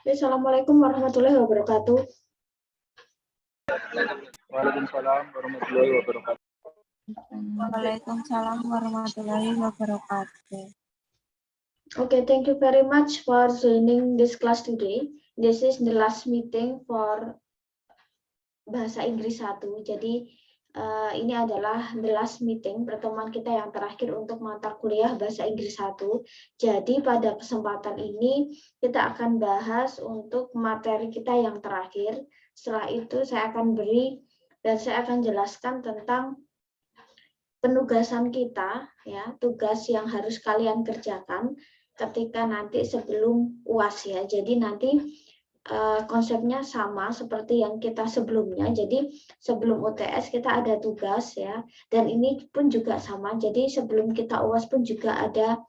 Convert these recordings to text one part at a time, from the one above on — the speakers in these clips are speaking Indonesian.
Assalamualaikum warahmatullahi wabarakatuh. Waalaikumsalam warahmatullahi wabarakatuh. Waalaikumsalam warahmatullahi wabarakatuh. Okay, thank you very much for joining this class today. This is the last meeting for Bahasa Inggris 1. Jadi ini adalah the last meeting, pertemuan kita yang terakhir untuk mata kuliah Bahasa Inggris 1. Jadi pada kesempatan ini kita akan bahas untuk materi kita yang terakhir. Setelah itu saya akan beri dan saya akan jelaskan tentang penugasan kita, ya, tugas yang harus kalian kerjakan ketika nanti sebelum UAS ya. Jadi nanti konsepnya sama seperti yang kita sebelumnya. Jadi sebelum UTS kita ada tugas ya, dan ini pun juga sama. Jadi sebelum kita UAS pun juga ada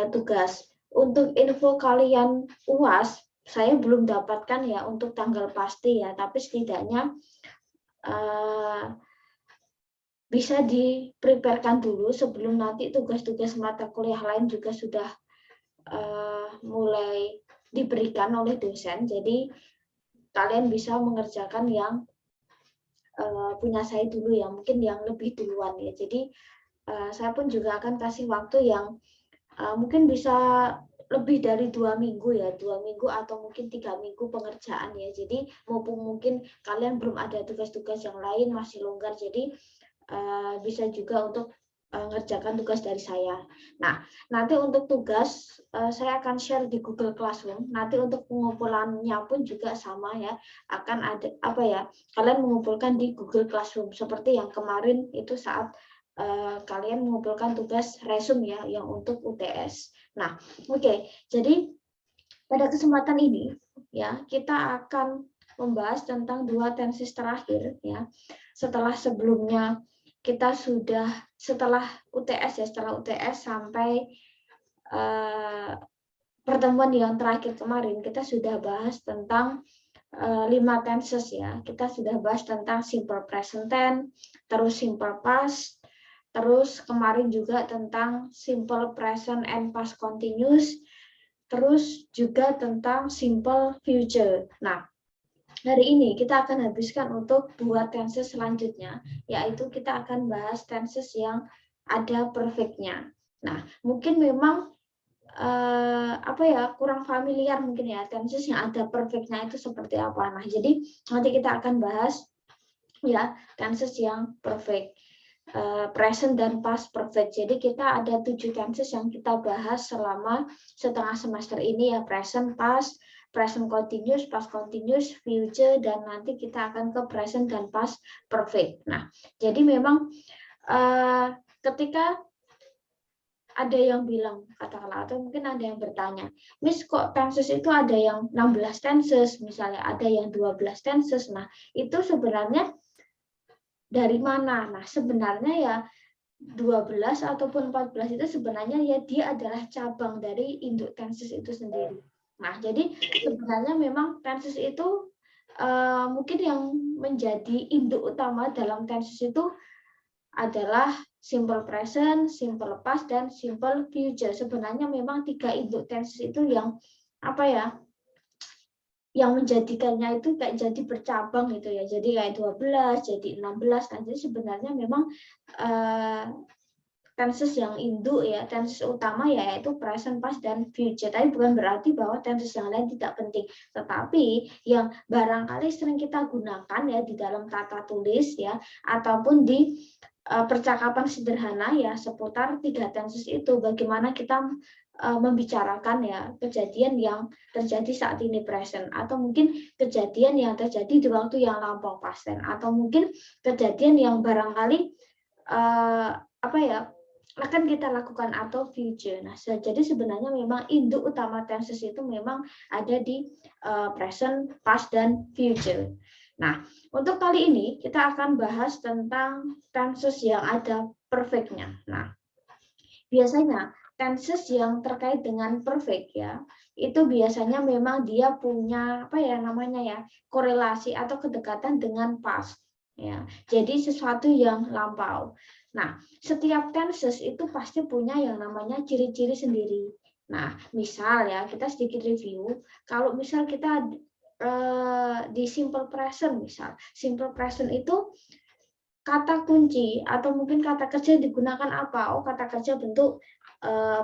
tugas. Untuk info kalian UAS, saya belum dapatkan ya untuk tanggal pasti ya, tapi setidaknya bisa dipreparekan dulu sebelum nanti tugas-tugas mata kuliah lain juga sudah mulai diberikan oleh dosen. Jadi kalian bisa mengerjakan yang punya saya dulu ya, mungkin yang lebih duluan ya. Jadi saya pun juga akan kasih waktu yang mungkin bisa lebih dari 2 minggu ya, 2 minggu atau mungkin 3 minggu pengerjaan ya. Jadi mumpung mungkin kalian belum ada tugas-tugas yang lain, masih longgar, jadi bisa juga untuk ngerjakan tugas dari saya. Nah, nanti untuk tugas saya akan share di Google Classroom. Nanti untuk pengumpulannya pun juga sama ya, akan ada apa ya? Kalian mengumpulkan di Google Classroom seperti yang kemarin itu saat kalian mengumpulkan tugas resume ya, yang untuk UTS. Nah, oke. Jadi pada kesempatan ini ya kita akan membahas tentang 2 tenses terakhir ya. Setelah sebelumnya kita sudah setelah UTS ya, setelah UTS sampai pertemuan yang terakhir kemarin kita sudah bahas tentang 5 tenses ya. Kita sudah bahas tentang simple present tense, terus simple past, terus kemarin juga tentang simple present and past continuous, terus juga tentang simple future. Nah, hari ini kita akan habiskan untuk 2 tenses selanjutnya, yaitu kita akan bahas tenses yang ada perfect-nya. Nah, mungkin memang kurang familiar mungkin ya tenses yang ada perfect-nya itu seperti apa. Nah, jadi nanti kita akan bahas ya tenses yang perfect, present dan past perfect. Jadi kita ada 7 tenses yang kita bahas selama setengah semester ini ya, present, past, present continuous, past continuous, future, dan nanti kita akan ke present dan past perfect. Nah, jadi memang ketika ada yang bilang, katakanlah, atau mungkin ada yang bertanya, Miss, kok tenses itu ada yang 16 tenses, misalnya ada yang 12 tenses. Nah, itu sebenarnya dari mana? Nah, sebenarnya ya 12 ataupun 14 itu sebenarnya ya dia adalah cabang dari induk tenses itu sendiri. Nah, jadi sebenarnya memang tenses itu mungkin yang menjadi induk utama dalam tenses itu adalah simple present, simple past, dan simple future. Sebenarnya memang 3 induk tenses itu yang yang menjadikannya itu kayak jadi bercabang gitu ya. Jadi kayak 12, jadi 16. Nah, jadi sebenarnya memang tenses yang induk ya, tenses utama yaitu present, past, dan future. Tapi bukan berarti bahwa tenses yang lain tidak penting. Tetapi yang barangkali sering kita gunakan ya di dalam tata tulis ya, ataupun di percakapan sederhana ya seputar 3 tenses itu. Bagaimana kita membicarakan ya kejadian yang terjadi saat ini present, atau mungkin kejadian yang terjadi di waktu yang lampau past tense, atau mungkin kejadian yang barangkali akan kita lakukan atau future. Nah, jadi sebenarnya memang induk utama tenses itu memang ada di present, past, dan future. Nah, untuk kali ini kita akan bahas tentang tenses yang ada perfect-nya. Nah, biasanya tenses yang terkait dengan perfect ya, itu biasanya memang dia punya apa ya namanya ya, korelasi atau kedekatan dengan past ya. Jadi sesuatu yang lampau. Nah, setiap tenses itu pasti punya yang namanya ciri-ciri sendiri. Nah, misal ya, kita sedikit review, kalau misal kita di simple present misal, simple present itu kata kunci atau mungkin kata kerja digunakan apa? Oh, kata kerja bentuk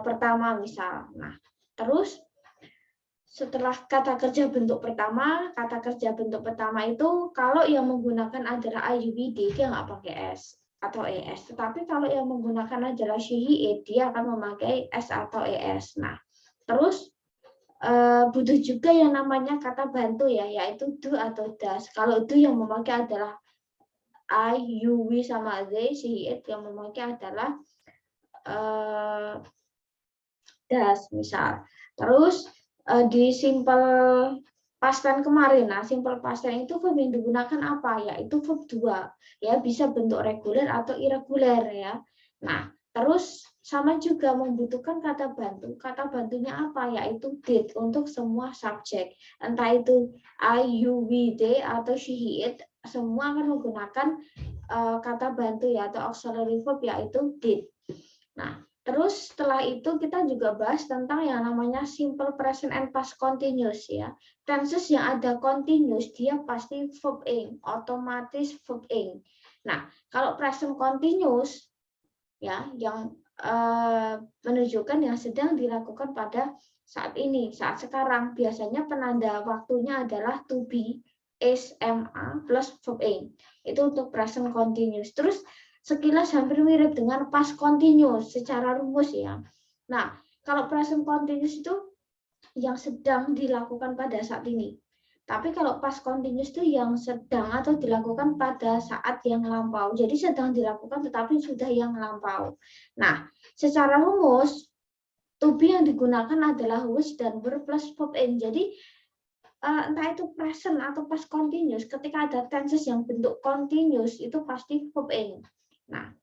pertama misal. Nah, terus setelah kata kerja bentuk pertama, kata kerja bentuk pertama itu kalau yang menggunakan adalah IUVD dia nggak pakai S atau ES. Tetapi kalau yang menggunakan adalah she, he, it, dia akan memakai S atau ES. Nah, terus butuh juga yang namanya kata bantu ya, yaitu do atau does. Kalau do yang memakai adalah I, you, we sama they, she, it yang memakai adalah does misal. Terus di simple past tense kemarin, nah simple past tense itu verb yang digunakan apa? Yaitu verb 2, ya bisa bentuk reguler atau irregular ya. Nah, terus sama juga membutuhkan kata bantu. Kata bantunya apa? Yaitu did untuk semua subjek. Entah itu I, you, we, they atau she, he, it, semua akan menggunakan kata bantu ya atau auxiliary verb yaitu did. Nah, terus setelah itu kita juga bahas tentang yang namanya simple present and past continuous ya. Tenses yang ada continuous dia pasti verb ing, otomatis verb ing. Nah, kalau present continuous ya yang menunjukkan yang sedang dilakukan pada saat ini, saat sekarang. Biasanya penanda waktunya adalah to be, is, ma plus verb ing. Itu untuk present continuous. Terus sekilas hampir mirip dengan past continuous secara rumus ya. Nah, kalau present continuous itu yang sedang dilakukan pada saat ini. Tapi kalau past continuous itu yang sedang atau dilakukan pada saat yang lampau. Jadi sedang dilakukan tetapi sudah yang lampau. Nah, secara rumus to be yang digunakan adalah was dan were plus verb ing. Jadi entah itu present atau past continuous, ketika ada tenses yang bentuk continuous itu pasti verb ing. Nah,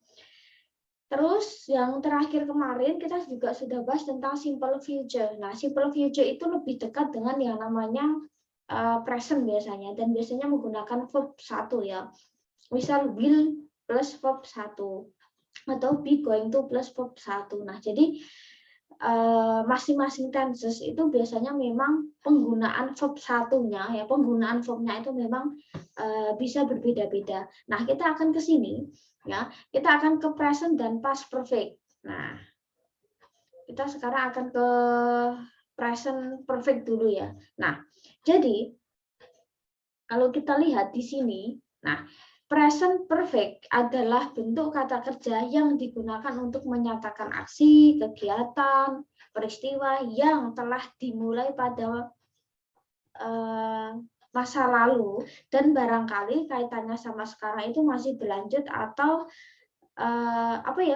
terus yang terakhir kemarin kita juga sudah bahas tentang simple future. Nah, simple future itu lebih dekat dengan yang namanya present biasanya dan biasanya menggunakan verb 1 ya. Misal will plus verb 1 atau be going to plus verb 1. Nah, jadi masing-masing tenses itu biasanya memang penggunaan verb satunya ya, penggunaan verbnya itu memang bisa berbeda-beda. Nah, kita akan ke sini ya. Kita akan ke present dan past perfect. Nah, kita sekarang akan ke present perfect dulu ya. Nah, jadi kalau kita lihat di sini, nah present perfect adalah bentuk kata kerja yang digunakan untuk menyatakan aksi, kegiatan, peristiwa yang telah dimulai pada masa lalu dan barangkali kaitannya sama sekarang itu masih berlanjut atau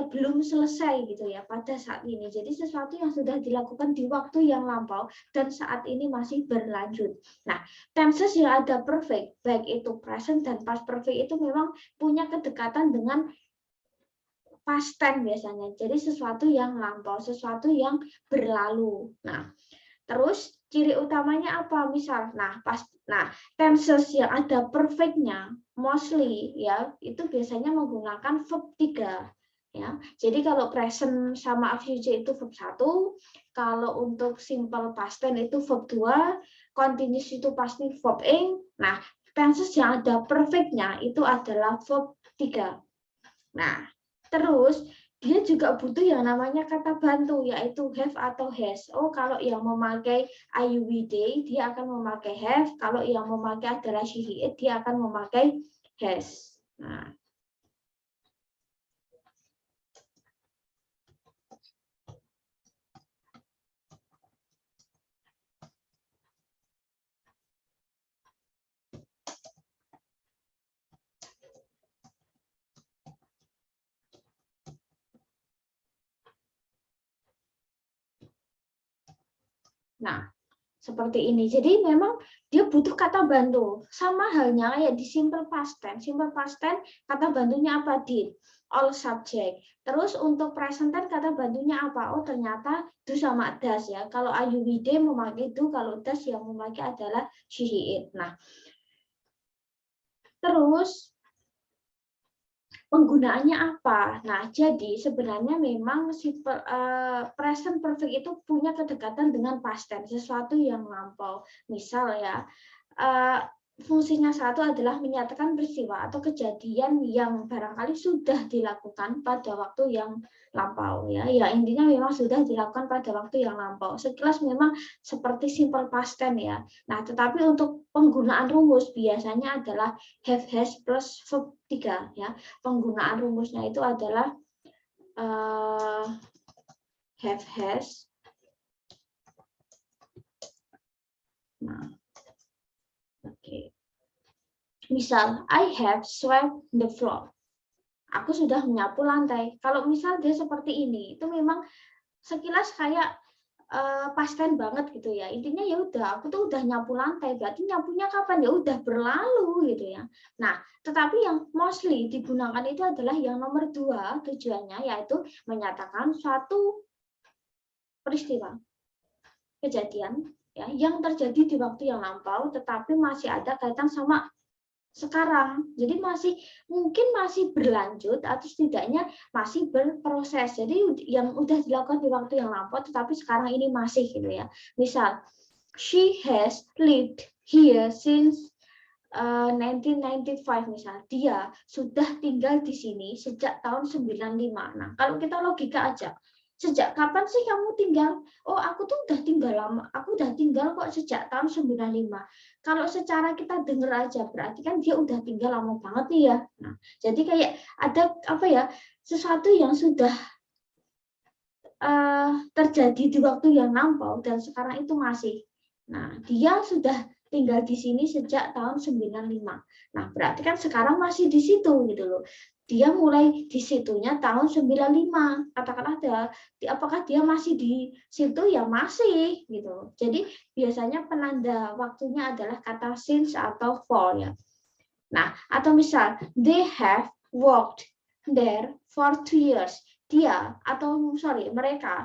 belum selesai gitu ya pada saat ini. Jadi sesuatu yang sudah dilakukan di waktu yang lampau dan saat ini masih berlanjut. Nah, tenses yang ada perfect baik itu present dan past perfect itu memang punya kedekatan dengan past tense biasanya. Jadi sesuatu yang lampau, sesuatu yang berlalu. Nah, terus ciri utamanya apa? Misal, tenses yang ada perfect-nya mostly ya, itu biasanya menggunakan verb 3 ya. Jadi kalau present sama future itu verb 1, kalau untuk simple past tense itu verb 2, continuous itu pasti verb ing. Nah, tenses yang ada perfect-nya itu adalah verb 3. Nah, terus dia juga butuh yang namanya kata bantu yaitu have atau has. Oh, kalau yang memakai IUVD dia akan memakai have, kalau yang memakai adalah she, he, it dia akan memakai has. Nah, Nah, Seperti ini. Jadi memang dia butuh kata bantu. Sama halnya kayak di simple past tense. Simple past tense kata bantunya apa? Did. All subject. Terus untuk present tense kata bantunya apa? Oh ternyata do sama does ya. Kalau Ayu Wide memakai do, kalau does yang memakai adalah she, he, it. Nah, terus penggunaannya apa? Nah, jadi sebenarnya memang present perfect itu punya kedekatan dengan past tense, sesuatu yang lampau. Misal ya, fungsinya satu adalah menyatakan peristiwa atau kejadian yang barangkali sudah dilakukan pada waktu yang lampau ya. Ya intinya memang sudah dilakukan pada waktu yang lampau. Sekilas memang seperti simple past tense ya. Nah, tetapi untuk penggunaan rumus biasanya adalah have has plus verb 3 ya. Penggunaan rumusnya itu adalah have has. Nah, oke. Misal, I have swept the floor. Aku sudah menyapu lantai. Kalau misal dia seperti ini, itu memang sekilas kayak past tense banget gitu ya. Intinya ya udah, aku tuh udah nyapu lantai. Berarti nyapunya kapan? Ya udah berlalu gitu ya. Nah, tetapi yang mostly digunakan itu adalah yang nomor 2 tujuannya, yaitu menyatakan suatu peristiwa, kejadian ya yang terjadi di waktu yang lampau, tetapi masih ada kaitan sama sekarang. Jadi mungkin masih berlanjut atau setidaknya masih berproses. Jadi yang udah dilakukan di waktu yang lampau tetapi sekarang ini masih gitu ya. Misal, she has lived here since 1995 misal. Dia sudah tinggal di sini sejak tahun 95. Nah, kalau kita logika aja, sejak kapan sih kamu tinggal? Oh, aku tuh udah tinggal lama. Aku udah tinggal kok sejak tahun 95. Kalau secara kita dengar aja, berarti kan dia udah tinggal lama banget nih ya. Nah, jadi kayak ada apa ya, sesuatu yang sudah terjadi di waktu yang lampau dan sekarang itu masih. Nah, dia sudah tinggal di sini sejak tahun 95. Nah, berarti kan sekarang masih di situ gitu loh. Dia mulai di situnya tahun 95. Katakanlah apakah dia masih di situ? Ya masih gitu. Jadi biasanya penanda waktunya adalah kata since atau for ya. Nah, atau misal they have worked there for 2 years. Mereka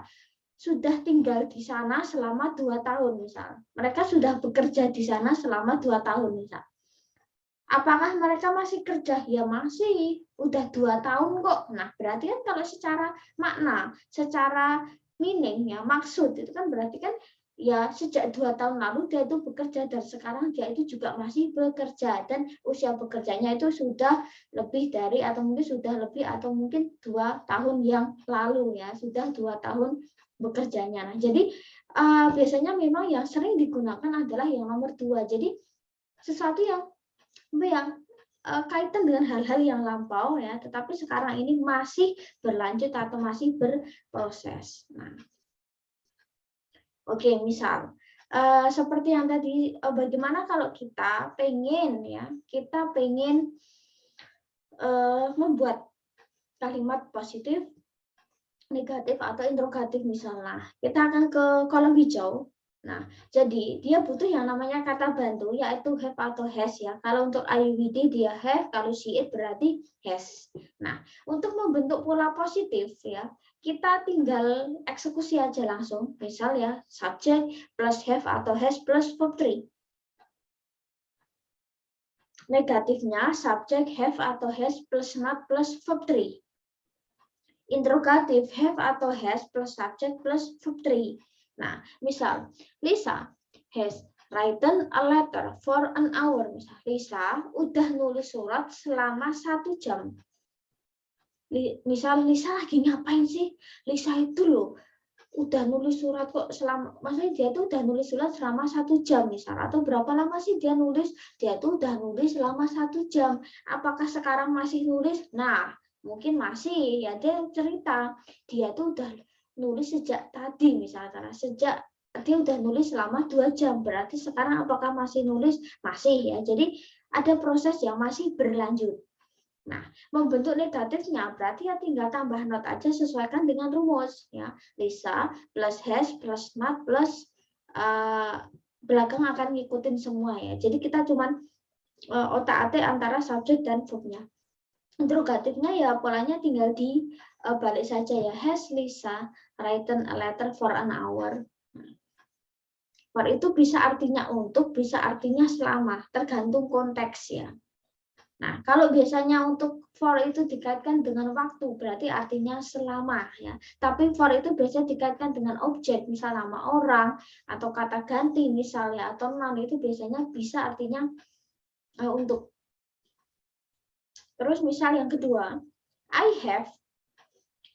sudah tinggal di sana selama 2 tahun misal. Mereka sudah bekerja di sana selama 2 tahun misal. Apakah mereka masih kerja? Ya masih, udah 2 tahun kok. Nah, berarti kan kalau secara makna, secara meaning ya, maksud itu kan berarti kan ya sejak 2 tahun lalu dia itu bekerja dan sekarang dia itu juga masih bekerja dan usia bekerjanya itu sudah lebih dari atau mungkin 2 tahun yang lalu ya, sudah 2 tahun bekerjanya. Nah, jadi biasanya memang yang sering digunakan adalah yang nomor 2. Jadi sesuatu yang kaitan dengan hal-hal yang lampau ya, tetapi sekarang ini masih berlanjut atau masih berproses. Nah, oke, misal seperti yang tadi, bagaimana kalau kita pengen membuat kalimat positif, negatif atau interrogatif misalnya. Kita akan ke kolom hijau. Nah, jadi dia butuh yang namanya kata bantu yaitu have atau has ya. Kalau untuk IWD dia have, kalau she it berarti has. Nah, untuk membentuk pola positif ya, kita tinggal eksekusi aja langsung. Misal ya, subject plus have atau has plus verb 3. Negatifnya subject have atau has plus not plus verb 3. Interrogatif have atau has plus subject plus verb 3. Nah, misal Lisa has written a letter for an hour. Misal Lisa udah nulis surat selama 1 jam. Misal Lisa lagi ngapain sih? Lisa itu loh udah nulis surat kok maksudnya dia tuh udah nulis surat selama 1 jam misal, atau berapa lama sih dia nulis? Dia tuh udah nulis selama 1 jam. Apakah sekarang masih nulis? Nah, mungkin masih ya, dia cerita dia tuh udah nulis sejak tadi misalnya, sejak dia udah nulis selama 2 jam, berarti sekarang apakah masih nulis? Masih ya, jadi ada proses yang masih berlanjut. Nah, membentuk negatifnya berarti ya tinggal tambah not aja, sesuaikan dengan rumus ya. Lisa plus has plus not plus belakang akan ngikutin semua ya. Jadi kita cuman otak-atik antara subjek dan verb-nya. Interrogatifnya ya polanya tinggal balik saja ya. Has Lisa written a letter for an hour? For itu bisa artinya untuk, bisa artinya selama, tergantung konteks ya. Nah, kalau biasanya untuk for itu dikaitkan dengan waktu, berarti artinya selama ya. Tapi for itu biasanya dikaitkan dengan objek, misal nama orang atau kata ganti misalnya, atau noun itu biasanya bisa artinya untuk. Terus misal yang kedua, I have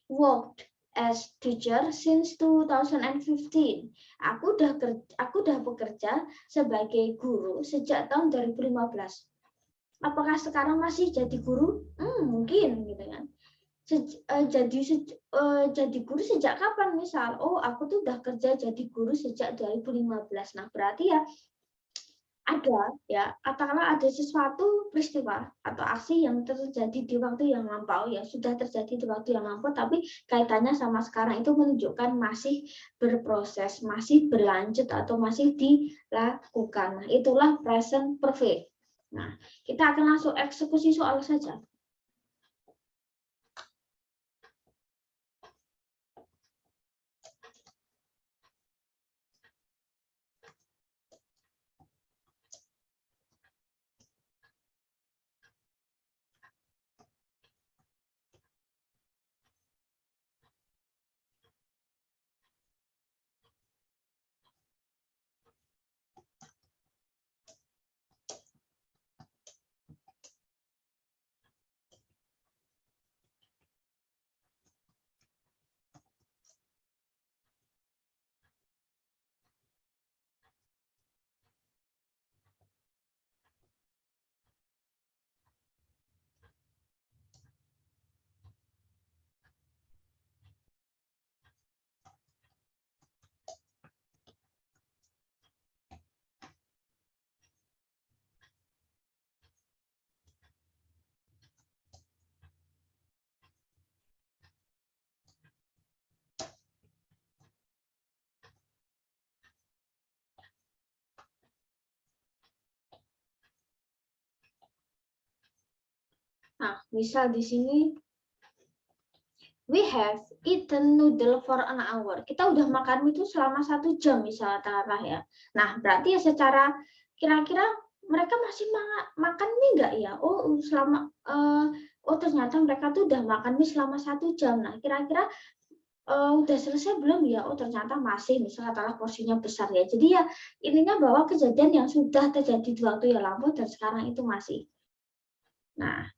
worked as teacher since 2015. Aku udah bekerja sebagai guru sejak tahun 2015. Apakah sekarang masih jadi guru? Mungkin gitu kan. Jadi guru sejak kapan misal? Oh, aku tuh udah kerja jadi guru sejak 2015. Nah, berarti ya ada ya, katakanlah ada sesuatu peristiwa atau aksi yang terjadi di waktu yang lampau ya, sudah terjadi di waktu yang lampau tapi kaitannya sama sekarang itu menunjukkan masih berproses, masih berlanjut atau masih dilakukan. Nah, itulah present perfect. Nah, kita akan langsung eksekusi soal saja. Nah, misal di sini we have eaten noodle for an hour. Kita udah makan mie itu selama 1 jam misalnya ya. Nah, berarti ya secara kira-kira mereka masih makan mie nggak ya? Oh, ternyata mereka tuh udah makan mie selama 1 jam. Nah, kira-kira udah selesai belum ya? Oh, ternyata masih, misalnya katakanlah porsinya besar ya. Jadi ya intinya bahwa kejadian yang sudah terjadi di waktu yang lampau dan sekarang itu masih. Nah,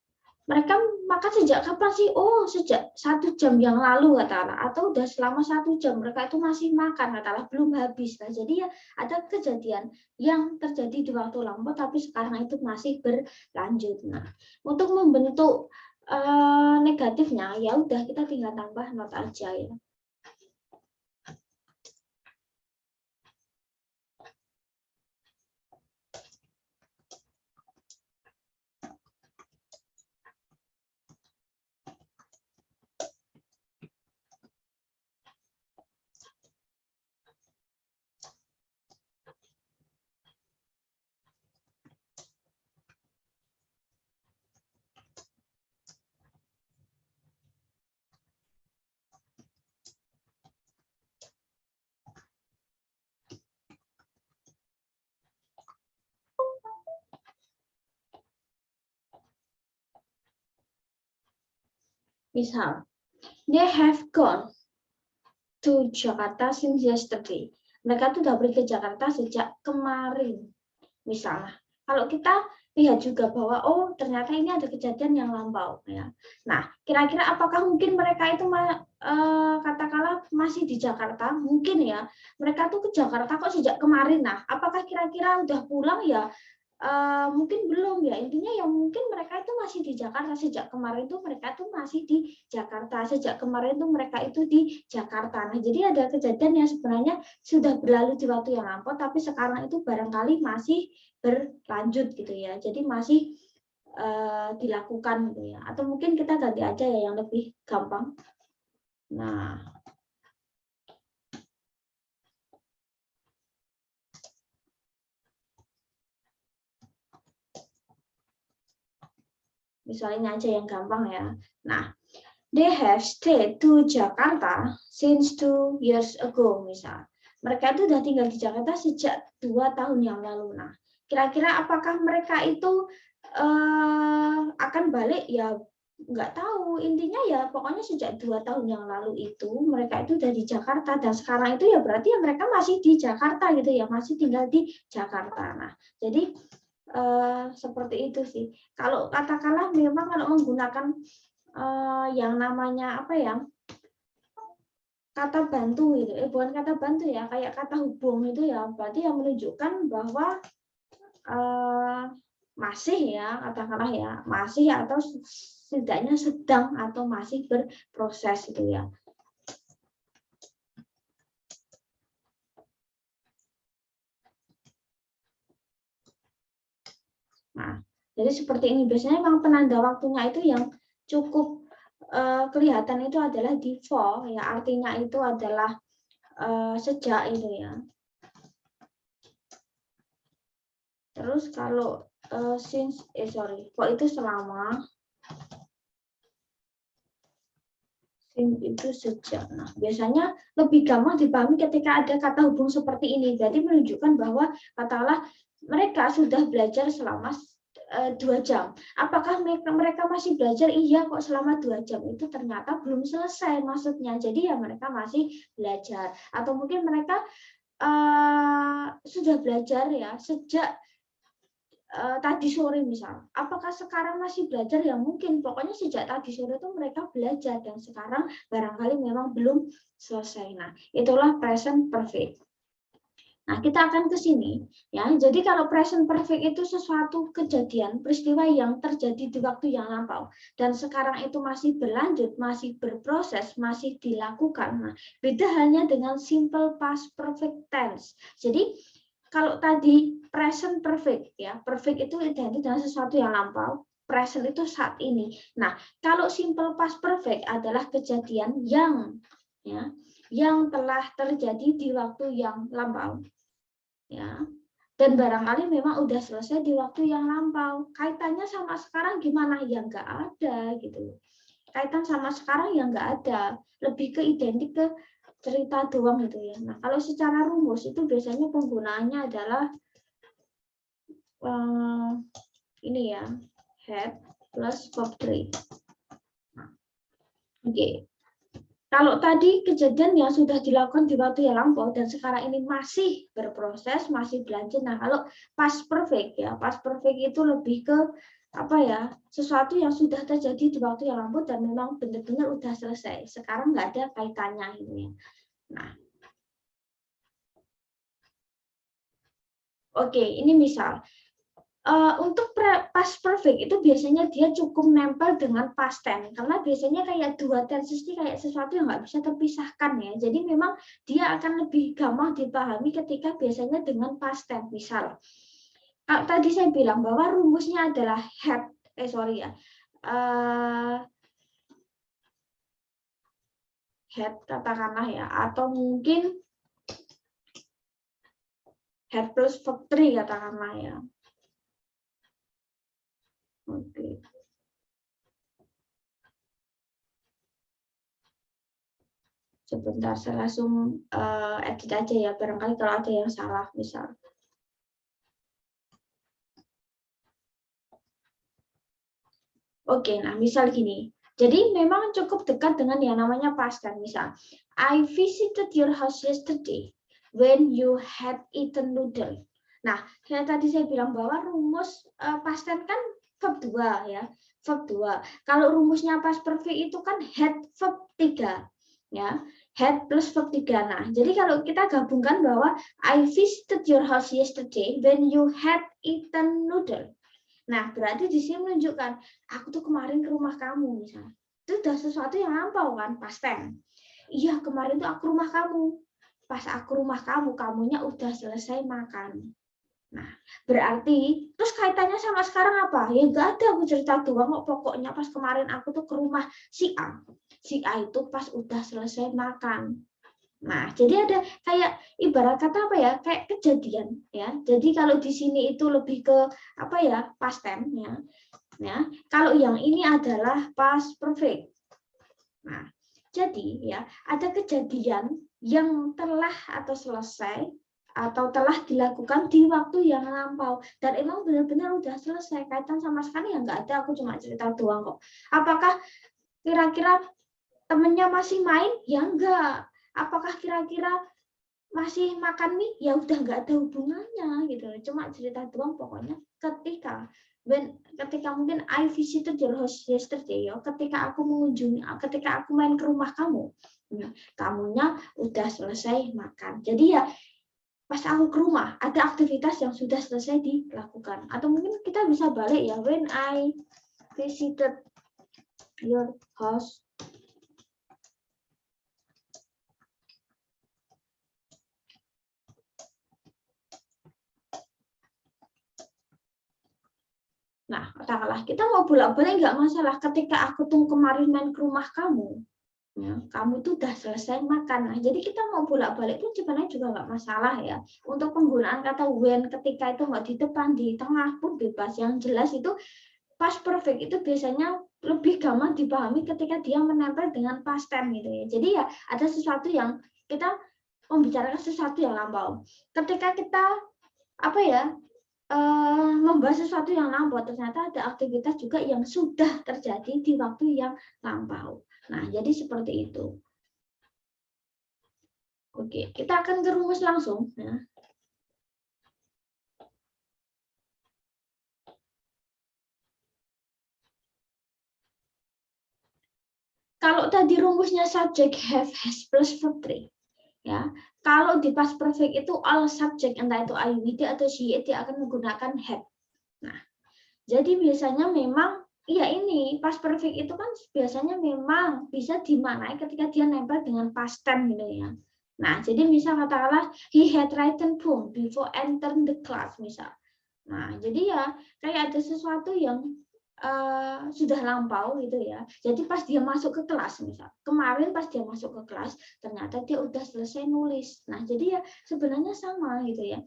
mereka makan sejak kapan sih? Oh, sejak 1 jam yang lalu katakanlah, atau udah selama 1 jam mereka itu masih makan katakanlah, belum habis. Nah, jadi ya ada kejadian yang terjadi di waktu lampau tapi sekarang itu masih berlanjut. Nah, untuk membentuk negatifnya ya udah kita tinggal tambah not aja ya. Misal, they have gone to Jakarta since yesterday. Mereka tuh udah pergi ke Jakarta sejak kemarin. Misalnya, kalau kita lihat juga bahwa oh ternyata ini ada kejadian yang lampau ya. Nah, kira-kira apakah mungkin mereka itu katakanlah masih di Jakarta? Mungkin ya. Mereka tuh ke Jakarta kok sejak kemarin. Nah, apakah kira-kira udah pulang ya? Mungkin belum ya, intinya ya mungkin mereka itu masih di Jakarta sejak kemarin tuh mereka tuh masih di Jakarta sejak kemarin tuh mereka itu di Jakarta. Nah, jadi ada kejadian yang sebenarnya sudah berlalu di waktu yang lampau tapi sekarang itu barangkali masih berlanjut gitu ya, jadi masih dilakukan gitu ya, atau mungkin kita ganti aja ya yang lebih gampang. Nah, Misalnya aja yang gampang ya. Nah, they have stayed to Jakarta since 2 years ago, misal. Mereka itu sudah tinggal di Jakarta sejak 2 tahun yang lalu. Nah, kira-kira apakah mereka itu akan balik? Ya, nggak tahu. Intinya ya pokoknya sejak 2 tahun yang lalu itu mereka itu udah di Jakarta, dan sekarang itu ya berarti ya mereka masih di Jakarta gitu ya, masih tinggal di Jakarta. Nah, jadi seperti itu sih. Kalau katakanlah memang kalau menggunakan yang namanya apa ya, kata bantu gitu, bukan kata bantu ya, kayak kata hubung itu ya, berarti yang menunjukkan bahwa masih ya, katakanlah ya, masih atau setidaknya sedang atau masih berproses itu ya. Nah, jadi seperti ini biasanya memang penanda waktunya itu yang cukup kelihatan itu adalah di for ya, artinya itu adalah sejak itu ya. Terus kalau since for itu selama, since itu sejak. Nah, biasanya lebih gampang dipahami ketika ada kata hubung seperti ini. Jadi menunjukkan bahwa katakanlah mereka sudah belajar selama 2 jam. Apakah mereka masih belajar? Iya kok, selama 2 jam itu ternyata belum selesai maksudnya. Jadi ya mereka masih belajar. Atau mungkin mereka sudah belajar ya sejak tadi sore misal. Apakah sekarang masih belajar? Ya mungkin. Pokoknya sejak tadi sore itu mereka belajar dan sekarang barangkali memang belum selesai. Nah, itulah present perfect. Nah, kita akan ke sini ya. Jadi kalau present perfect itu sesuatu kejadian, peristiwa yang terjadi di waktu yang lampau dan sekarang itu masih berlanjut, masih berproses, masih dilakukan. Nah, beda halnya dengan simple past perfect tense. Jadi kalau tadi present perfect ya, perfect itu identik dengan sesuatu yang lampau, present itu saat ini. Nah, kalau simple past perfect adalah kejadian yang ya, yang telah terjadi di waktu yang lampau. Ya, dan barangkali memang udah selesai di waktu yang lampau. Kaitannya sama sekarang gimana? Ya nggak ada gitu. Kaitan sama sekarang ya nggak ada. Lebih ke identik ke cerita doang gitu ya. Nah, kalau secara rumus itu biasanya penggunaannya adalah ini ya, had plus verb 3. Nah, oke. Kalau tadi kejadian yang sudah dilakukan di waktu yang lampau dan sekarang ini masih berproses, masih berlanjut. Nah, kalau past perfect ya, past perfect itu lebih ke apa ya, sesuatu yang sudah terjadi di waktu yang lampau dan memang benar-benar udah selesai. Sekarang nggak ada kaitannya ini. Nah, oke, ini misal. Untuk past perfect itu biasanya dia cukup nempel dengan past tense karena biasanya kayak dua tenses ini kayak sesuatu yang nggak bisa terpisahkan ya. Jadi memang dia akan lebih gampang dipahami ketika biasanya dengan past tense. Misal, tadi saya bilang bahwa rumusnya adalah had, had katakanlah ya, atau mungkin had plus verb 3 katakanlah ya. Oke. Sebentar, saya langsung edit aja ya, barangkali kalau ada yang salah misal. Oke, nah misal gini. Jadi memang cukup dekat dengan yang namanya past tense. Misal, I visited your house yesterday when you had eaten noodle. Nah, kayak tadi saya bilang bahwa rumus past tense kan verb 2 ya. Verb 2. Kalau rumusnya past perfect itu kan had verb 3. Ya, had plus verb 3. Nah, jadi kalau kita gabungkan bahwa I visited your house yesterday when you had eaten noodle. Nah, berarti di sini menunjukkan aku tuh kemarin ke rumah kamu misalnya. Itu udah sesuatu yang lampau kan, past tense. Iya, kemarin tuh aku rumah kamu. Pas aku rumah kamu, kamunya udah selesai makan. Nah, berarti terus kaitannya sama sekarang apa? Ya enggak ada, aku cerita doang kok, pokoknya pas kemarin aku tuh ke rumah si A. Si A itu pas udah selesai makan. Nah, jadi ada kayak ibarat kata apa ya, kayak kejadian ya. Jadi kalau di sini itu lebih ke apa ya, past tense ya. Ya, kalau yang ini adalah past perfect. Nah, jadi ya ada kejadian yang telah atau selesai atau telah dilakukan di waktu yang lampau dan emang benar-benar udah selesai, kaitan sama sekali ya nggak ada, aku cuma cerita doang kok. Apakah kira-kira temennya masih main? Ya enggak. Apakah kira-kira masih makan mie? Ya udah nggak ada hubungannya gitu, cuma cerita doang pokoknya. Ketika mungkin I visited your house yesterday, ketika aku mengunjungi, ketika aku main ke rumah kamu, kamunya udah selesai makan. Jadi ya pas aku ke rumah ada aktivitas yang sudah selesai dilakukan. Atau mungkin kita bisa balik ya, when I visited your house Nah, katakanlah kita mau bolak-balik nggak masalah. Ketika aku tuh kemarin main ke rumah kamu, ya, kamu tuh udah selesai makan. Nah, jadi kita mau bolak-balik pun sebenarnya juga nggak masalah ya. Untuk penggunaan kata when ketika itu nggak di depan, di tengah pun bebas. Yang jelas itu past perfect itu biasanya lebih gampang dipahami ketika dia menempel dengan past tense gitu ya. Jadi ya ada sesuatu yang kita membicarakan sesuatu yang lampau. Ketika kita membahas sesuatu yang lampau, ternyata ada aktivitas juga yang sudah terjadi di waktu yang lampau. Nah, jadi seperti itu. Oke, kita akan ke rumus langsung. Ya. Kalau tadi rumusnya subject have has plus verb 3, ya. Kalau di past perfect itu all subject, entah itu I, we, they, atau she, dia akan menggunakan have. Nah, jadi biasanya memang iya ini past perfect itu kan biasanya memang bisa dimaknai ketika dia nempel dengan past tense gitu ya. Nah, jadi misal katakanlah he had written poem before entering the class misal. Nah, jadi ya kayak ada sesuatu yang sudah lampau gitu ya. Jadi pas dia masuk ke kelas misal, kemarin pas dia masuk ke kelas ternyata dia udah selesai nulis. Nah, jadi ya sebenarnya sama gitu ya.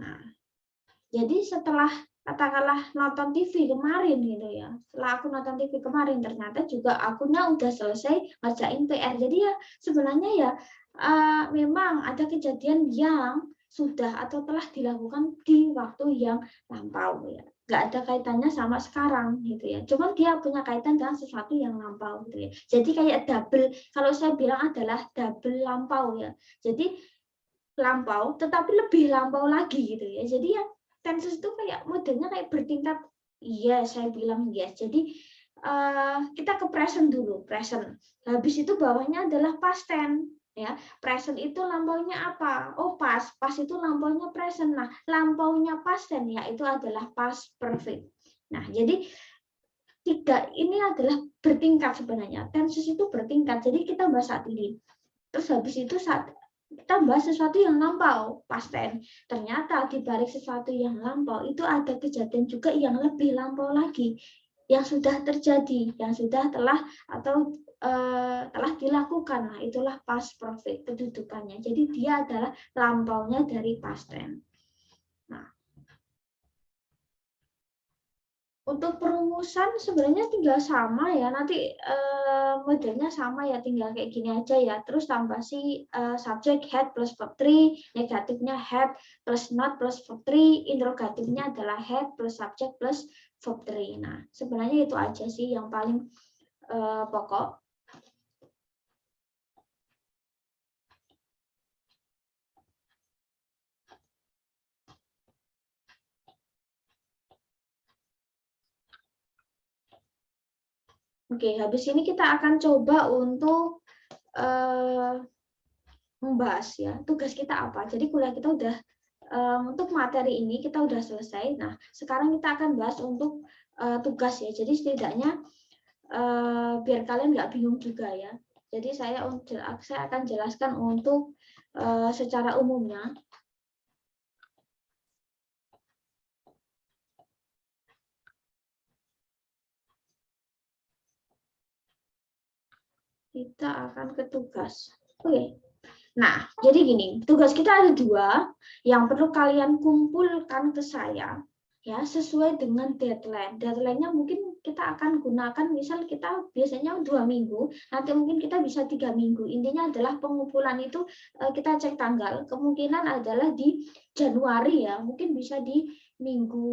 Nah, jadi setelah katakanlah nonton TV kemarin gitu ya, setelah aku nonton TV kemarin ternyata juga akunya udah selesai ngerjain PR. Jadi ya sebenarnya ya memang ada kejadian yang sudah atau telah dilakukan di waktu yang lampau ya, nggak ada kaitannya sama sekarang gitu ya, cuman dia punya kaitan dengan sesuatu yang lampau gitu ya. Jadi kayak double, kalau saya bilang adalah double lampau ya, jadi lampau tetapi lebih lampau lagi gitu ya. Jadi ya tenses itu kayak modelnya kayak bertingkat. Iya, saya bilang yes. Jadi kita ke present dulu, present. Habis itu bawahnya adalah past tense ya. Present itu lampaunya apa? Oh, past. Past itu lampaunya present. Nah, lampaunya past tense ya itu adalah past perfect. Nah, jadi tiga ini adalah bertingkat sebenarnya. Tenses itu bertingkat. Jadi kita bahas saat ini. Terus habis itu saat kita bahas sesuatu yang lampau, past tense. Ternyata di balik sesuatu yang lampau itu ada kejadian juga yang lebih lampau lagi, yang sudah terjadi, yang sudah telah atau telah dilakukan. Nah, itulah past perfect kedudukannya. Jadi dia adalah lampaunya dari past tense. Nah, untuk perumusan sebenarnya tinggal sama ya, nanti modelnya sama ya, tinggal kayak gini aja ya. Terus tambah si subject had plus verb 3, negatifnya had plus not plus verb 3, interrogatifnya adalah had plus subject plus verb 3. Nah, sebenarnya itu aja sih yang paling pokok. Oke, habis ini kita akan coba untuk membahas ya tugas kita apa. Jadi kuliah kita udah untuk materi ini kita udah selesai. Nah, sekarang kita akan bahas untuk tugas ya. Jadi setidaknya biar kalian nggak bingung juga ya. Jadi saya akan jelaskan untuk secara umumnya. Kita akan ke tugas. Oke. Nah, jadi gini, tugas kita ada 2 yang perlu kalian kumpulkan ke saya. ya sesuai dengan deadline. Deadline-nya mungkin kita akan gunakan, misal kita biasanya 2 minggu, nanti mungkin kita bisa 3 minggu. Intinya adalah pengumpulan itu kita cek tanggal, kemungkinan adalah di Januari ya, mungkin bisa di minggu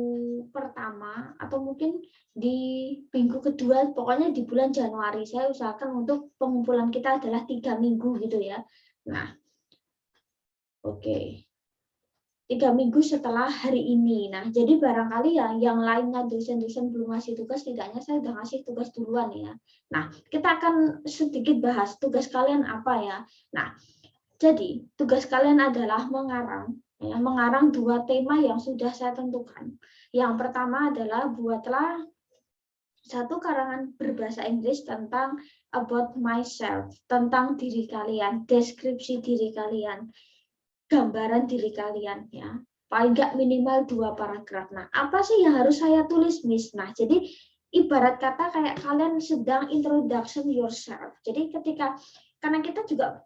pertama atau mungkin di minggu kedua, pokoknya di bulan Januari. Saya usahakan untuk pengumpulan kita adalah 3 minggu gitu ya. Nah, oke. 3 minggu setelah hari ini. Nah, jadi barangkali ya yang lainnya dosen-dosen belum ngasih tugas, tidaknya saya udah ngasih tugas duluan ya. Nah, kita akan sedikit bahas tugas kalian apa ya. Nah, jadi tugas kalian adalah mengarang, ya, mengarang 2 tema yang sudah saya tentukan. Yang pertama adalah buatlah satu karangan berbahasa Inggris tentang about myself, tentang diri kalian, deskripsi diri kalian, gambaran diri kalian ya, paling nggak minimal 2 paragraf. Nah, apa sih yang harus saya tulis, Miss? Nah, jadi ibarat kata kayak kalian sedang introduction yourself. Jadi ketika, karena kita juga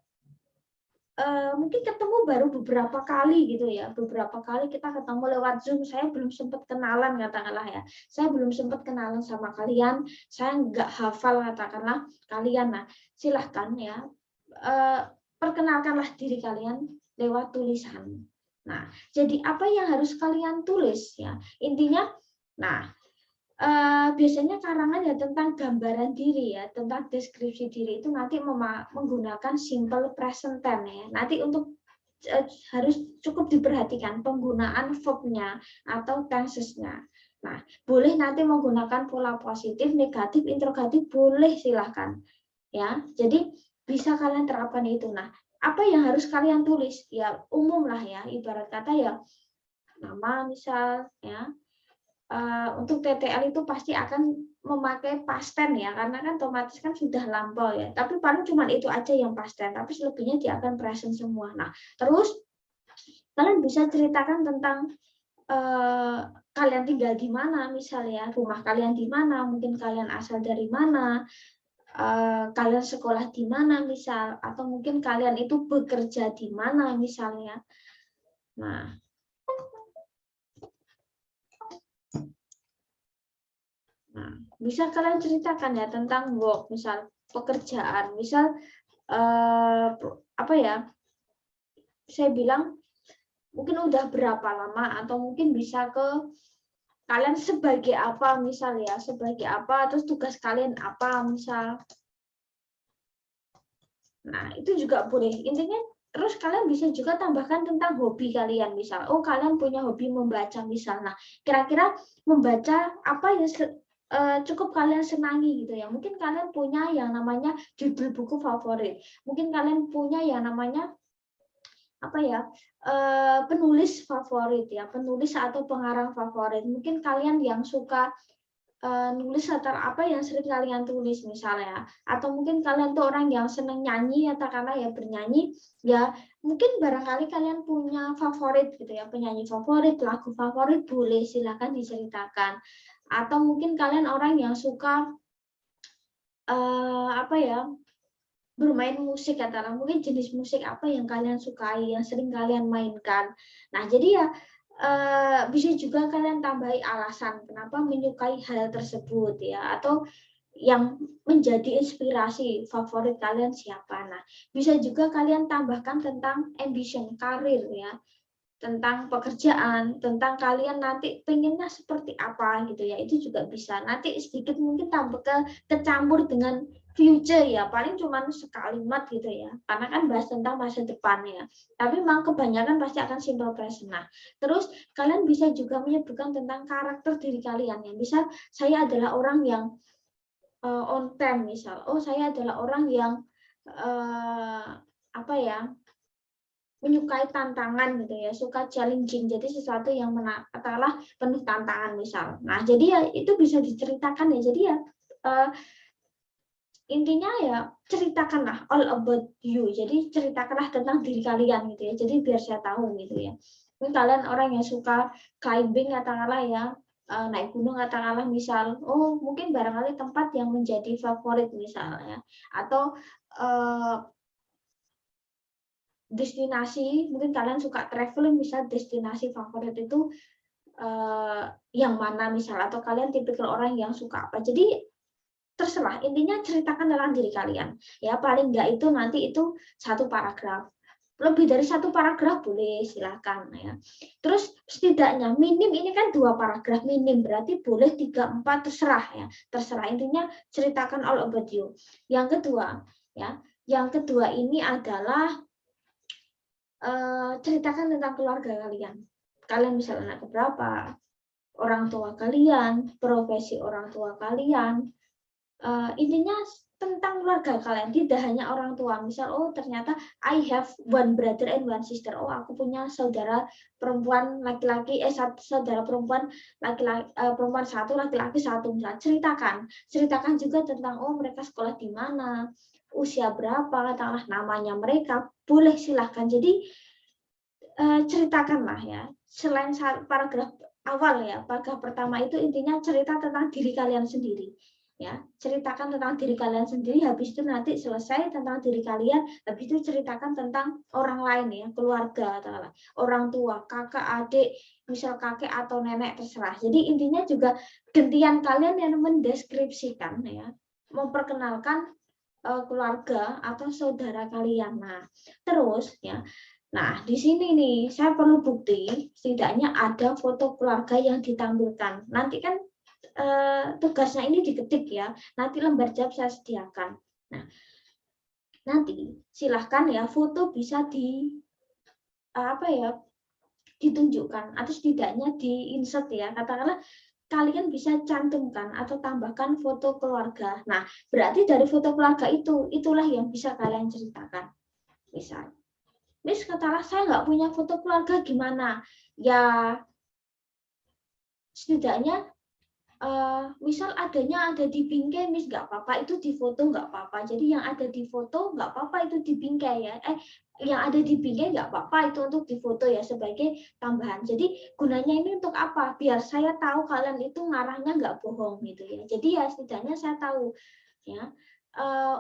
mungkin ketemu baru beberapa kali gitu ya, beberapa kali kita ketemu lewat Zoom, saya belum sempat kenalan katakanlah ya, saya belum sempat kenalan sama kalian, saya nggak hafal katakanlah kalian. Nah, silahkan ya, perkenalkanlah diri kalian lewat tulisan. Nah, jadi apa yang harus kalian tulis ya? Intinya, nah, biasanya karangan ya tentang gambaran diri ya, tentang deskripsi diri itu nanti menggunakan simple present tense ya. Nanti untuk harus cukup diperhatikan penggunaan verb-nya atau tenses-nya. Nah, boleh nanti menggunakan pola positif, negatif, interrogatif, boleh silahkan. Ya, jadi bisa kalian terapkan itu. Nah, apa yang harus kalian tulis? Ya, umum lah ya, ibarat kata ya, nama misal ya. Untuk TTL itu pasti akan memakai past tense ya, karena kan otomatis kan sudah lampau ya. Tapi paling cuma itu aja yang past tense, tapi selebihnya dia akan present semua. Nah, terus kalian bisa ceritakan tentang kalian tinggal di mana, misalnya rumah kalian di mana, mungkin kalian asal dari mana, kalian sekolah di mana misal, atau mungkin kalian itu bekerja di mana misalnya. Nah, bisa kalian ceritakan ya tentang work, misal pekerjaan, misal apa ya? Saya bilang mungkin udah berapa lama, atau mungkin bisa ke kalian sebagai apa misal ya, sebagai apa, terus tugas kalian apa misal. Nah, itu juga boleh. Intinya terus kalian bisa juga tambahkan tentang hobi kalian misal. Oh, kalian punya hobi membaca misal. Nah, kira-kira membaca apa yang cukup kalian senangi gitu ya. Mungkin kalian punya yang namanya judul buku favorit. Mungkin kalian punya yang namanya apa ya? Penulis favorit ya, penulis atau pengarang favorit. Mungkin kalian yang suka nulis latar apa yang sering kalian tulis misalnya, atau mungkin kalian tuh orang yang seneng nyanyi atau karena ya bernyanyi ya, mungkin barangkali kalian punya favorit gitu ya, penyanyi favorit, lagu favorit, boleh silakan diceritakan. Atau mungkin kalian orang yang suka apa ya, bermain musik katakanlah, mungkin jenis musik apa yang kalian sukai, yang sering kalian mainkan. Nah, jadi ya bisa juga kalian tambahi alasan kenapa menyukai hal tersebut ya, atau yang menjadi inspirasi favorit kalian siapa. Nah, bisa juga kalian tambahkan tentang ambition karir ya, tentang pekerjaan, tentang kalian nanti pengennya seperti apa gitu ya, itu juga bisa. Nanti sedikit mungkin tambah kecampur dengan future ya, paling cuma sekalimat gitu ya, karena kan bahas tentang masa depan ya. Tapi memang kebanyakan pasti akan simple present. Nah, terus kalian bisa juga menyebutkan tentang karakter diri kalian ya. Misal saya adalah orang yang on time misal. Oh, saya adalah orang yang apa ya? Menyukai tantangan gitu ya, suka challenging, jadi sesuatu yang katakanlah penuh tantangan misal. Nah, jadi ya itu bisa diceritakan ya. Jadi ya intinya ya ceritakanlah all about you. Jadi ceritakanlah tentang diri kalian gitu ya. Jadi biar saya tahu gitu ya. Mungkin kalian orang yang suka climbing katakanlah ya, naik gunung katakanlah misal. Oh, mungkin barangkali tempat yang menjadi favorit misalnya. Atau destinasi, mungkin kalian suka traveling, misal destinasi favorit itu yang mana misal, atau kalian tipikal orang yang suka apa. Jadi terserah, intinya ceritakan tentang diri kalian. Ya, paling enggak itu nanti itu 1 paragraf. Lebih dari 1 paragraf boleh, silakan ya. Terus setidaknya minim ini kan 2 paragraf minim, berarti boleh 3, 4 terserah ya. Terserah, intinya ceritakan all about you. Yang kedua ya, yang kedua ini adalah ceritakan tentang keluarga kalian. Kalian misalnya anak keberapa, orang tua kalian, profesi orang tua kalian, intinya tentang keluarga kalian, tidak hanya orang tua. Misal, oh ternyata I have one brother and one sister. Oh, aku punya saudara perempuan laki-laki, saudara perempuan laki-laki, perempuan 1, laki-laki 1. Misal, ceritakan juga tentang oh mereka sekolah di mana, usia berapa, katakanlah namanya mereka, boleh silahkan. Jadi ceritakanlah ya. Selain paragraf awal ya, paragraf pertama itu intinya cerita tentang diri kalian sendiri. Ya, ceritakan tentang diri kalian sendiri, habis itu nanti selesai tentang diri kalian, habis itu ceritakan tentang orang lain ya, keluarga, orang tua, kakak, adik, misal kakek atau nenek terserah. Jadi intinya juga gantian kalian yang mendeskripsikan ya, memperkenalkan keluarga atau saudara kalian. Nah, terus ya. Nah, di sini nih saya perlu bukti setidaknya ada foto keluarga yang ditampilkan. Nanti kan tugasnya ini diketik ya, nanti lembar jawab saya sediakan. Nah, nanti silahkan ya foto bisa ditunjukkan atau setidaknya di-insert ya, katakanlah kalian bisa cantumkan atau tambahkan foto keluarga. Nah, berarti dari foto keluarga itulah yang bisa kalian ceritakan. Misal, Miss katakanlah saya nggak punya foto keluarga, gimana? Ya, setidaknya misal ada di bingkai, Miss, nggak apa-apa, itu di foto nggak apa-apa. Jadi yang ada di foto nggak apa-apa itu di bingkai ya. Yang ada di bingkai nggak apa-apa itu untuk di foto ya, sebagai tambahan. Jadi gunanya ini untuk apa? Biar saya tahu kalian itu ngarahnya nggak bohong gitu ya. Jadi ya setidaknya saya tahu ya.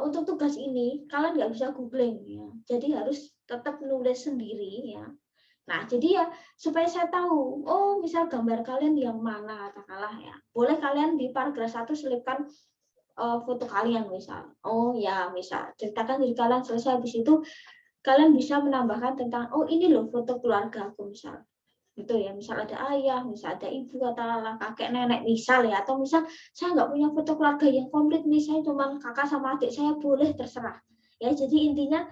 Untuk tugas ini kalian nggak bisa googling ya. Jadi harus tetap nulis sendiri ya. Nah, jadi ya supaya saya tahu, oh misal gambar kalian yang mana, katakanlah ya. Boleh kalian di paragraf 1 selipkan foto kalian misal. Oh ya, misal ceritakan diri kalian, selesai, habis itu kalian bisa menambahkan tentang oh ini loh foto keluarga aku misal. Gitu ya, misal ada ayah, misal ada ibu, katakanlah kakek, nenek misal ya, atau misal saya nggak punya foto keluarga yang komplit, misalnya cuma kakak sama adik saya, boleh, terserah. Ya, jadi intinya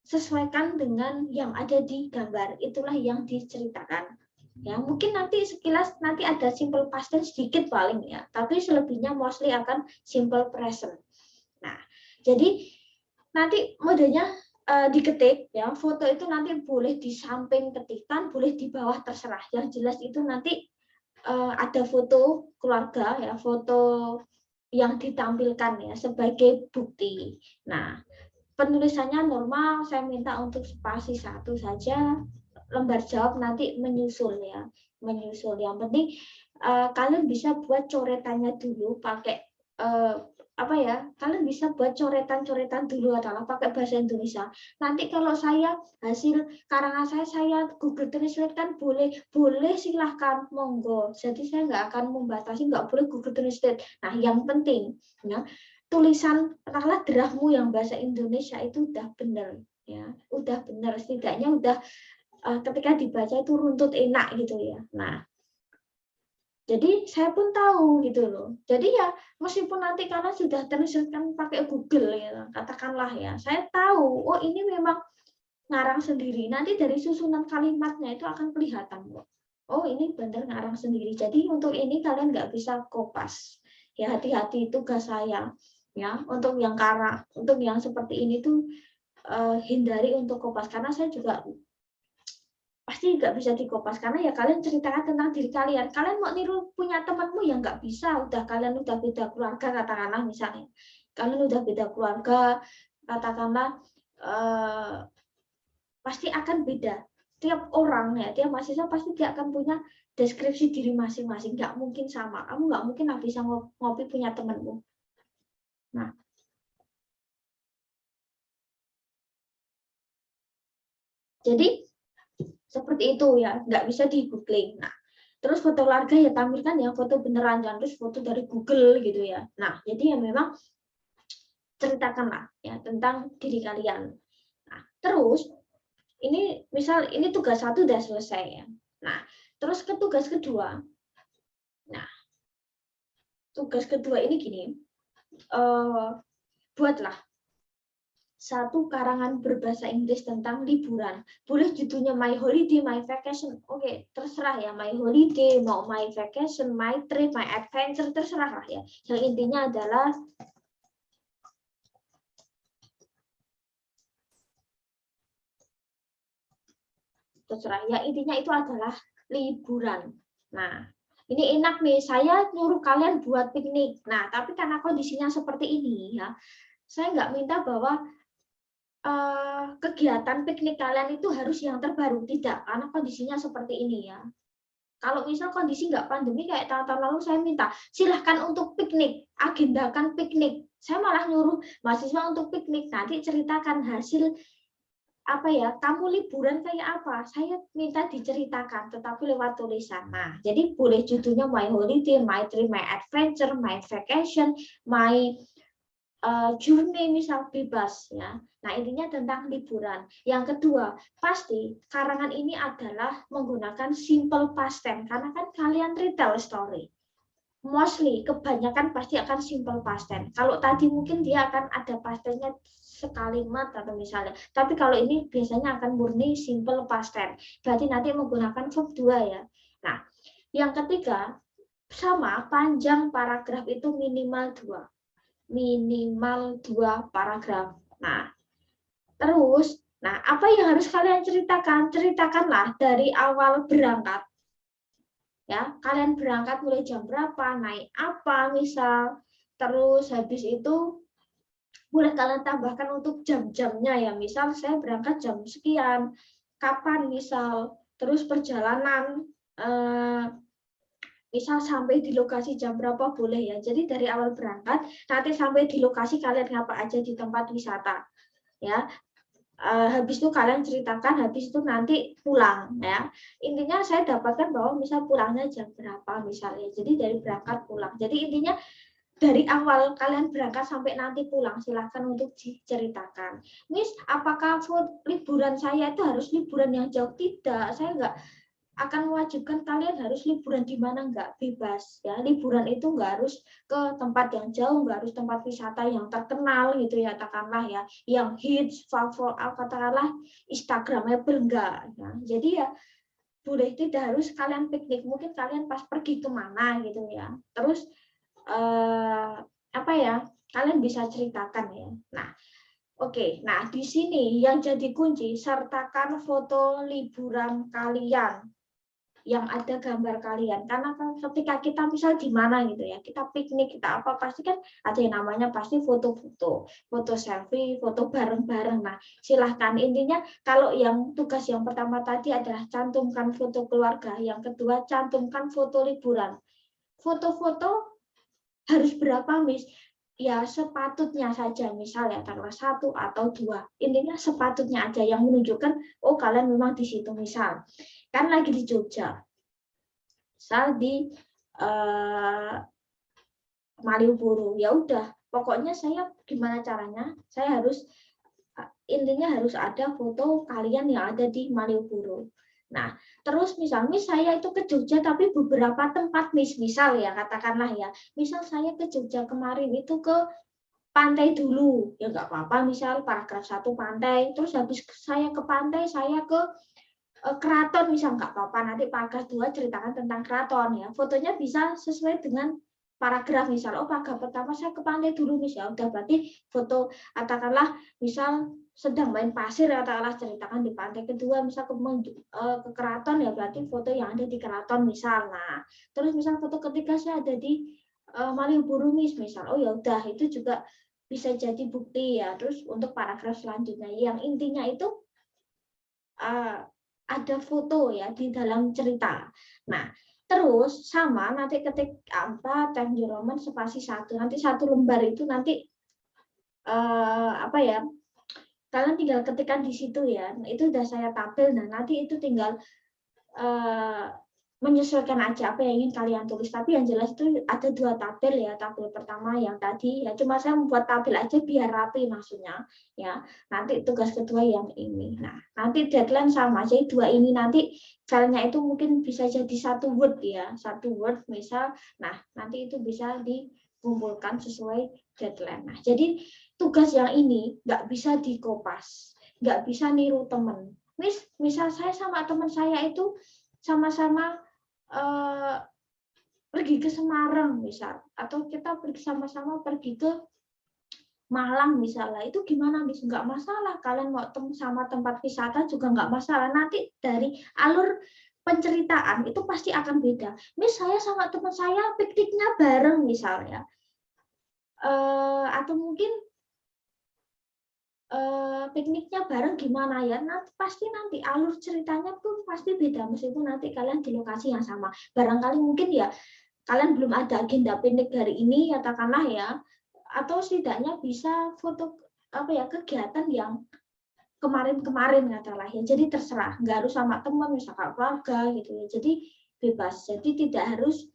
sesuaikan dengan yang ada di gambar, itulah yang diceritakan. Ya, mungkin nanti sekilas nanti ada simple past tense sedikit paling ya, tapi selebihnya mostly akan simple present. Nah, jadi nanti modenya diketik ya, foto itu nanti boleh di samping ketikan, boleh di bawah, terserah. Yang jelas itu nanti ada foto keluarga ya, foto yang ditampilkan ya sebagai bukti. Nah, penulisannya normal, saya minta untuk spasi 1 saja, lembar jawab nanti menyusul ya, menyusul. Yang penting kalian bisa buat coretannya dulu pakai kalian bisa buat coretan-coretan dulu adalah pakai bahasa Indonesia. Nanti kalau saya hasil karangan saya Google Translate kan boleh silahkan, monggo. Jadi saya nggak akan membatasi, nggak boleh Google Translate. Nah, yang penting ya, tulisan katakanlah draftmu yang bahasa Indonesia itu udah benar ya, udah benar, setidaknya udah ketika dibaca itu runtut enak gitu ya. Nah, jadi saya pun tahu gitu loh. Jadi ya meskipun nanti kalian sudah translate-kan pakai Google ya, katakanlah ya, saya tahu oh ini memang ngarang sendiri. Nanti dari susunan kalimatnya itu akan kelihatan kok. Oh ini benar ngarang sendiri. Jadi untuk ini kalian nggak bisa kopas. Ya hati-hati, tugas saya ya untuk yang seperti ini tuh hindari untuk kopas, karena saya juga pasti nggak bisa dikopas, karena ya kalian ceritakan tentang diri kalian. Kalian mau niru punya temanmu yang nggak bisa, kalian udah beda keluarga, katakanlah misalnya kalian udah beda keluarga, katakanlah pasti akan beda. Tiap orang ya, tiap mahasiswa pasti dia akan punya deskripsi diri masing-masing, nggak mungkin sama. Kamu nggak mungkin lah bisa ngopi punya temanmu. Nah, jadi seperti itu ya, nggak bisa di googling. Nah, Terus foto keluarga ya tampilkan yang foto beneran, jangan terus foto dari Google gitu ya. Nah, jadi ya memang ceritakanlah ya tentang diri kalian. Nah, terus ini misal ini tugas 1 udah selesai ya. Nah, terus ke tugas kedua. Nah, tugas kedua ini gini, buatlah satu karangan berbahasa Inggris tentang liburan. Boleh judulnya My Holiday, My Vacation. Oke, terserah ya. My Holiday, mau My Vacation, My Trip, My Adventure, terserah lah ya. Yang intinya adalah terserah. Ya intinya itu adalah liburan. Nah, ini enak nih. Saya nyuruh kalian buat piknik. Nah, tapi karena kondisinya seperti ini ya, saya nggak minta bahwa kegiatan piknik kalian itu harus yang terbaru, tidak, karena kondisinya seperti ini ya. Kalau misal kondisi nggak pandemi kayak tahun-tahun lalu, saya minta silahkan untuk piknik, agendakan piknik. Saya malah nyuruh mahasiswa untuk piknik, nanti ceritakan hasil apa ya, kamu liburan kayak apa. Saya minta diceritakan, tetapi lewat tulisan. Nah, jadi boleh judulnya My Holiday, My Trip, My Adventure, My Vacation, My journey, misal bebas ya. Nah, intinya tentang liburan. Yang kedua, pasti karangan ini adalah menggunakan simple past tense karena kan kalian retell story. Mostly kebanyakan pasti akan simple past tense. Kalau tadi mungkin dia akan ada past tense-nya sekalimat atau misalnya. Tapi kalau ini biasanya akan murni simple past tense. Berarti nanti menggunakan verb 2 ya. Nah, yang ketiga, sama panjang paragraf itu minimal 2 paragraf. Nah, terus, apa yang harus kalian ceritakan? Ceritakanlah dari awal berangkat. Ya, kalian berangkat mulai jam berapa, naik apa, misal. Terus habis itu boleh kalian tambahkan untuk jam-jamnya ya. Misal saya berangkat jam sekian, kapan misal. Terus perjalanan misal sampai di lokasi jam berapa boleh ya. Jadi dari awal berangkat nanti sampai di lokasi kalian ngapa aja di tempat wisata ya. Habis itu kalian ceritakan, habis itu nanti pulang ya. Intinya saya dapatkan bahwa misal pulangnya jam berapa misalnya. Jadi dari berangkat pulang. Jadi intinya dari awal kalian berangkat sampai nanti pulang silahkan untuk diceritakan. Miss, apakah liburan saya itu harus liburan yang jauh? Tidak, saya nggak akan mewajibkan kalian harus liburan di mana, nggak, bebas ya. Liburan itu nggak harus ke tempat yang jauh, nggak harus tempat wisata yang terkenal gitu ya, katakanlah ya, yang hits, katakanlah Instagramable, enggak ya. Jadi ya boleh tidak harus kalian piknik, mungkin kalian pas pergi kemana gitu ya. Terus apa ya, kalian bisa ceritakan ya. Nah, oke, nah di sini yang jadi kunci, sertakan foto liburan kalian yang ada gambar kalian. Karena kan ketika kita misal di mana gitu ya, kita piknik, kita apa, pasti kan ada yang namanya pasti foto-foto, foto selfie, foto bareng-bareng. Nah, silahkan. Intinya kalau yang tugas yang pertama tadi adalah cantumkan foto keluarga, yang kedua cantumkan foto liburan. Foto-foto harus berapa, Miss? Ya sepatutnya saja, misal ya tanggal 1 atau 2. Intinya sepatutnya aja yang menunjukkan oh kalian memang di situ. Misal kan lagi di Jogja, misal di Malioboro, ya udah pokoknya saya gimana caranya saya harus intinya harus ada foto kalian yang ada di Malioboro. Nah, terus misal saya itu ke Jogja tapi beberapa tempat misal ya katakanlah ya, misal saya ke Jogja kemarin itu ke pantai dulu, ya nggak apa-apa, misal paragraf 1 pantai, terus habis saya ke pantai saya ke keraton misal, nggak apa-apa, nanti paragraf 2 ceritakan tentang keraton ya. Fotonya bisa sesuai dengan paragraf, misal paragraf pertama saya ke pantai dulu misal, udah berarti foto katakanlah misal sedang main pasir, katakanlah ceritakan di pantai. Kedua misal ke keraton ya berarti foto yang ada di keraton misal. Nah, terus misal foto ketiga saya ada di Malioboro misal, oh ya udah itu juga bisa jadi bukti ya. Terus untuk paragraf selanjutnya yang intinya itu ada foto ya di dalam cerita. Nah, terus sama nanti ketik Time New Roman spasi 1, nanti 1 lembar itu nanti apa ya, kalian tinggal ketikkan di situ ya. Itu udah saya tampil. Nah, nanti itu tinggal menyesuaikan aja apa yang ingin kalian tulis. Tapi yang jelas itu ada 2 tabel ya. Tabel pertama yang tadi ya, cuma saya membuat tabel aja biar rapi maksudnya ya. Nanti tugas kedua yang ini. Nah, nanti deadline sama. Jadi 2 ini nanti filenya itu mungkin bisa jadi 1 Word ya. 1 Word misal. Nah, nanti itu bisa dikumpulkan sesuai deadline. Nah, jadi tugas yang ini nggak bisa dikopas, nggak bisa niru teman. Misal saya sama teman saya itu sama-sama pergi ke Semarang misal, atau kita sama-sama pergi ke Malang misalnya, itu gimana Miss? Nggak masalah, kalian mau sama tempat wisata juga nggak masalah. Nanti dari alur penceritaan itu pasti akan beda. Miss, saya sama teman saya pikniknya bareng misalnya, atau mungkin pikniknya bareng gimana ya, pasti nanti alur ceritanya pun pasti beda meskipun nanti kalian di lokasi yang sama. Barangkali mungkin ya kalian belum ada agenda piknik hari ini katakanlah ya, atau setidaknya bisa foto kegiatan yang kemarin-kemarin katakanlah ya. Jadi terserah, nggak harus sama teman misalkan keluarga gitu ya. Jadi bebas. Jadi tidak harus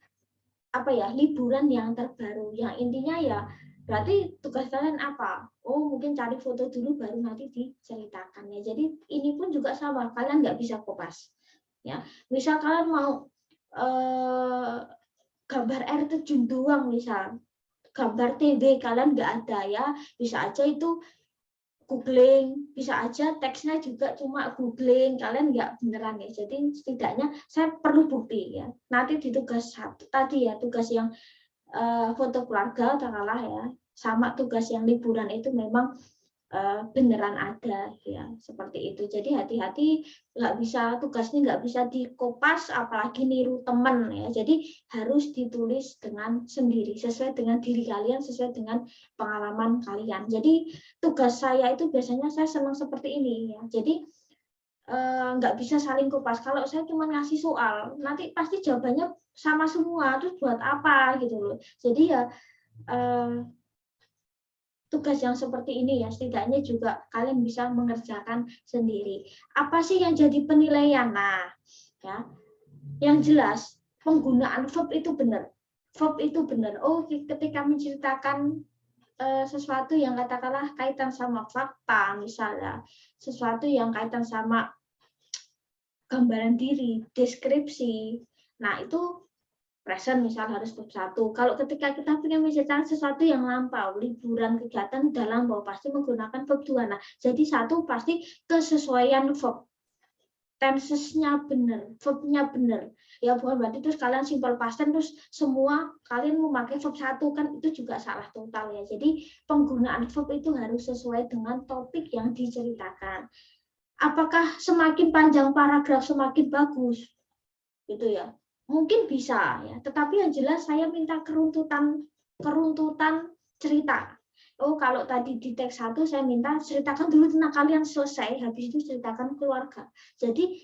liburan yang terbaru. Yang intinya ya berarti tugas kalian apa? Oh, mungkin cari foto dulu baru nanti diceritakan ya. Jadi ini pun juga sama, kalian nggak bisa kopas. Ya, misal kalian mau gambar air terjun doang misal, gambar TV kalian nggak ada ya, bisa aja itu googling, bisa aja teksnya juga cuma googling, kalian nggak beneran ya. Jadi setidaknya saya perlu bukti ya. Nanti di tugas 1 tadi ya, tugas yang foto keluarga katakanlah ya, sama tugas yang liburan itu memang beneran ada ya, seperti itu. Jadi hati-hati, nggak bisa, tugasnya nggak bisa dikopas apalagi niru teman ya. Jadi harus ditulis dengan sendiri sesuai dengan diri kalian, sesuai dengan pengalaman kalian. Jadi tugas saya itu biasanya saya senang seperti ini ya. Jadi nggak bisa saling kopas. Kalau saya cuma ngasih soal, nanti pasti jawabannya sama semua, terus buat apa gitu loh. Jadi ya tugas yang seperti ini ya, setidaknya juga kalian bisa mengerjakan sendiri. Apa sih yang jadi penilaian? Nah, ya, yang jelas penggunaan verb itu benar. Verb itu benar. Oh, ketika menceritakan sesuatu yang katakanlah kaitan sama fakta misalnya, sesuatu yang kaitan sama gambaran diri, deskripsi. Nah, itu present misal harus verb 1. Kalau ketika kita ingin menceritakan sesuatu yang lampau, liburan, kegiatan dalam lampau, pasti menggunakan verb 2. Nah, jadi 1 pasti kesesuaian verb. Tenses-nya benar, verb-nya benar. Ya bukan berarti terus kalian simple past tense terus semua kalian memakai verb 1, kan itu juga salah total ya. Jadi penggunaan verb itu harus sesuai dengan topik yang diceritakan. Apakah semakin panjang paragraf semakin bagus? Gitu ya. Mungkin bisa ya, tetapi yang jelas saya minta keruntutan cerita. Oh, kalau tadi di teks 1 saya minta ceritakan dulu tentang kalian selesai, habis itu ceritakan keluarga. Jadi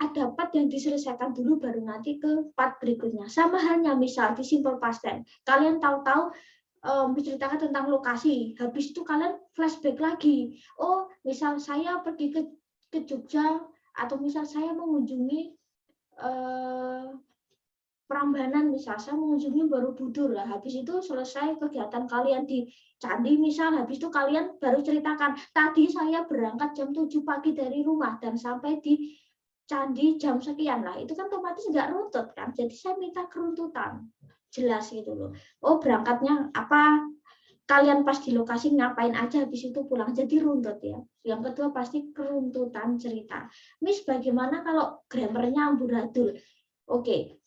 ada part yang diselesaikan dulu baru nanti ke part berikutnya. Sama halnya misal di simple past tense. Kalian tahu-tahu menceritakan tentang lokasi, habis itu kalian flashback lagi. Oh, misal saya pergi ke Jogja, atau misal saya mengunjungi Prambanan misal, saya mengunjungi Borobudur lah, habis itu selesai kegiatan kalian di candi misal, habis itu kalian baru ceritakan tadi saya berangkat jam 7 pagi dari rumah dan sampai di candi jam sekian. Lah itu kan otomatis nggak runtut kan, jadi saya minta keruntutan jelas gitu loh. Oh, berangkatnya apa, kalian pas di lokasi ngapain aja, habis itu pulang, jadi runtut ya. Yang kedua pasti keruntutan cerita. Miss, bagaimana kalau grammarnya amburadul? Oke,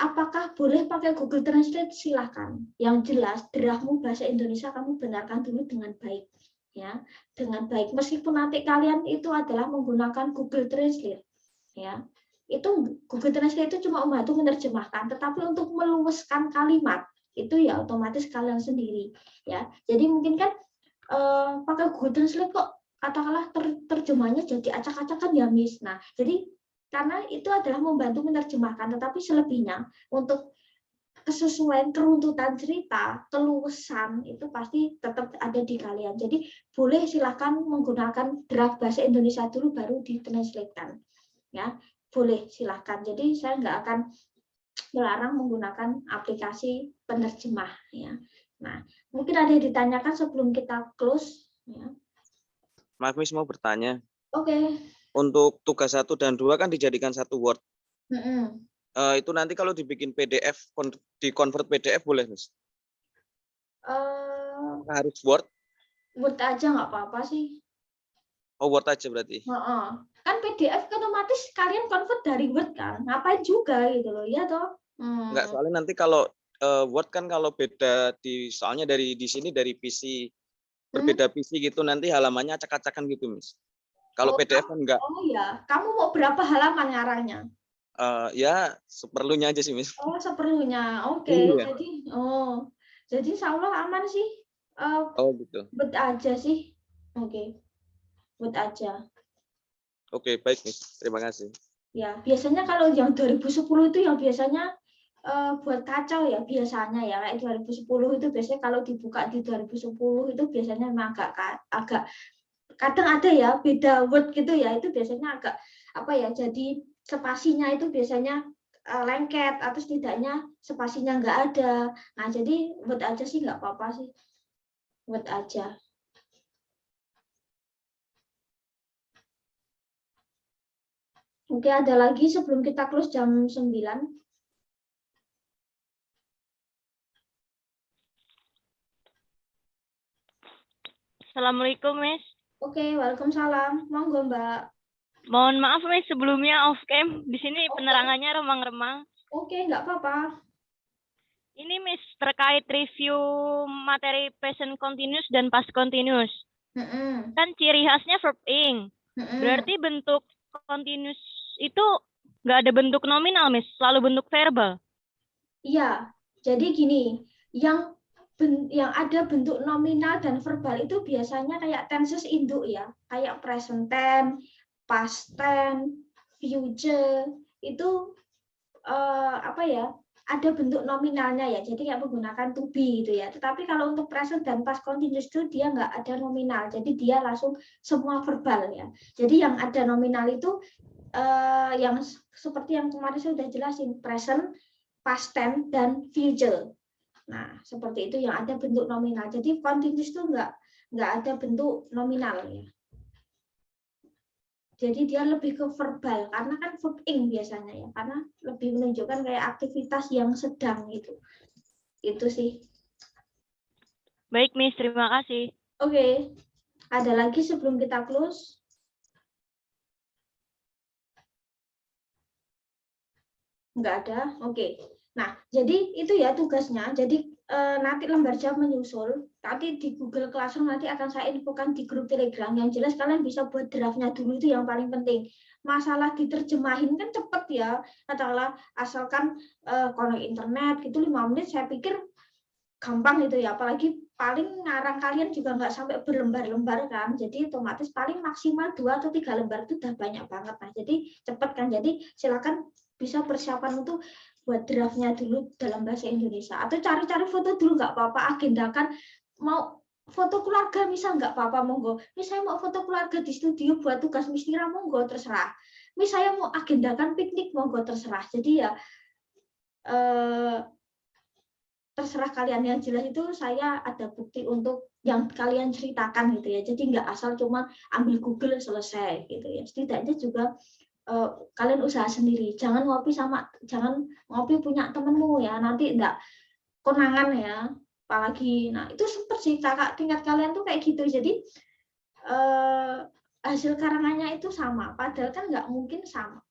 apakah boleh pakai Google Translate? Silahkan. Yang jelas draftmu bahasa Indonesia kamu benarkan dulu dengan baik ya, dengan baik. Meskipun nanti kalian itu adalah menggunakan Google Translate ya. Itu Google Translate itu cuma membantu menerjemahkan, tetapi untuk meluaskan kalimat itu ya otomatis kalian sendiri ya. Jadi mungkin kan pakai Google Translate kok katakanlah terjemahnya jadi acak-acakan ya Miss. Nah, jadi karena itu adalah membantu menerjemahkan, tetapi selebihnya untuk kesesuaian keruntutan cerita, keluasan itu pasti tetap ada di kalian. Jadi boleh silahkan menggunakan draft bahasa Indonesia dulu baru ditranslatekan ya. boleh silahkan. Jadi saya nggak akan melarang menggunakan aplikasi penerjemah ya. Nah, mungkin ada yang ditanyakan sebelum kita close ya. Maaf Miss, mau bertanya. Oke. Untuk tugas 1 dan 2 kan dijadikan satu Word. Mm-mm. Itu nanti kalau dibikin PDF, di-convert PDF boleh Miss? Harus Word? Word aja nggak apa-apa sih. Oh, Word aja berarti. Kan PDF kan otomatis kalian convert dari Word kan, ngapain juga gitu loh, ya toh? Enggak, soalnya nanti kalau Word kan kalau beda soalnya di sini dari PC berbeda PC gitu, nanti halamannya acak-acakan gitu Miss. Kalau PDF kan enggak. Oh ya, kamu mau berapa halaman ngarangnya? Ya seperlunya aja sih Miss. Oh seperlunya, oke. Iya. Jadi insya Allah aman sih. Oh gitu. Word aja sih, oke. Word aja. Oke, baik Miss. Terima kasih. Ya, biasanya kalau yang 2010 itu yang biasanya buat kacau ya biasanya ya, kayak 2010 itu biasanya kalau dibuka di 2010 itu biasanya memang agak kadang ada ya beda word gitu ya, itu biasanya agak apa ya, jadi spasinya itu biasanya lengket atau setidaknya spasinya nggak ada. Nah jadi word aja sih nggak apa-apa sih, word aja. Oke, ada lagi sebelum kita close jam 9. Assalamualaikum, Miss. Oke, waalaikumsalam. Monggo, Mbak. Mohon maaf, Miss, sebelumnya off cam. Di sini penerangannya remang-remang. Oke, nggak apa-apa. Ini, Miss, terkait review materi present continuous dan past continuous. Kan ciri khasnya verb ing. Berarti bentuk continuous itu nggak ada bentuk nominal, Miss. Selalu bentuk verbal. Iya, jadi gini, yang ada bentuk nominal dan verbal itu biasanya kayak tenses induk ya, kayak present tense, past tense, future itu apa ya? Ada bentuk nominalnya ya, jadi kayak menggunakan to be gitu ya. Tetapi kalau untuk present dan past continuous itu dia nggak ada nominal, jadi dia langsung semua verbal ya. Jadi yang ada nominal itu yang seperti yang kemarin saya sudah jelasin, present, past tense, dan future. Nah, seperti itu yang ada bentuk nominal. Jadi continuous itu nggak ada bentuk nominal ya. Jadi dia lebih ke verbal karena kan verb ing biasanya ya, karena lebih menunjukkan kayak aktivitas yang sedang gitu. Itu sih. Baik, Miss, terima kasih. Oke. Ada lagi sebelum kita close? Nggak ada. Oke. Nah, jadi itu ya tugasnya. Jadi nanti lembar jam menyusul. Nanti di Google Classroom nanti akan saya infokan di grup Telegram. Yang jelas kalian bisa buat draftnya dulu, itu yang paling penting. Masalah diterjemahin kan cepet ya. Katakanlah asalkan konek internet gitu 5 menit, saya pikir gampang gitu ya. Apalagi paling ngarang kalian juga nggak sampai berlembar-lembar kan. Jadi otomatis paling maksimal 2 atau 3 lembar itu udah banyak banget. Nah, jadi cepet kan. Jadi silakan bisa persiapan untuk buat draftnya dulu dalam bahasa Indonesia, atau cari-cari foto dulu nggak apa-apa, agendakan mau foto keluarga misal nggak apa-apa, monggo. Misalnya mau foto keluarga di studio buat tugas Mistira, monggo terserah. Misalnya mau agendakan piknik, monggo terserah. Jadi ya terserah kalian. Yang jelas itu saya ada bukti untuk yang kalian ceritakan gitu ya. Jadi nggak asal cuma ambil Google selesai gitu ya. Setidaknya juga kalian usaha sendiri, jangan ngopi punya temenmu ya, nanti enggak konangan ya, apalagi. Nah itu sempet sih kakak tingkat kalian tuh kayak gitu, jadi hasil karangannya itu sama, padahal kan nggak mungkin sama,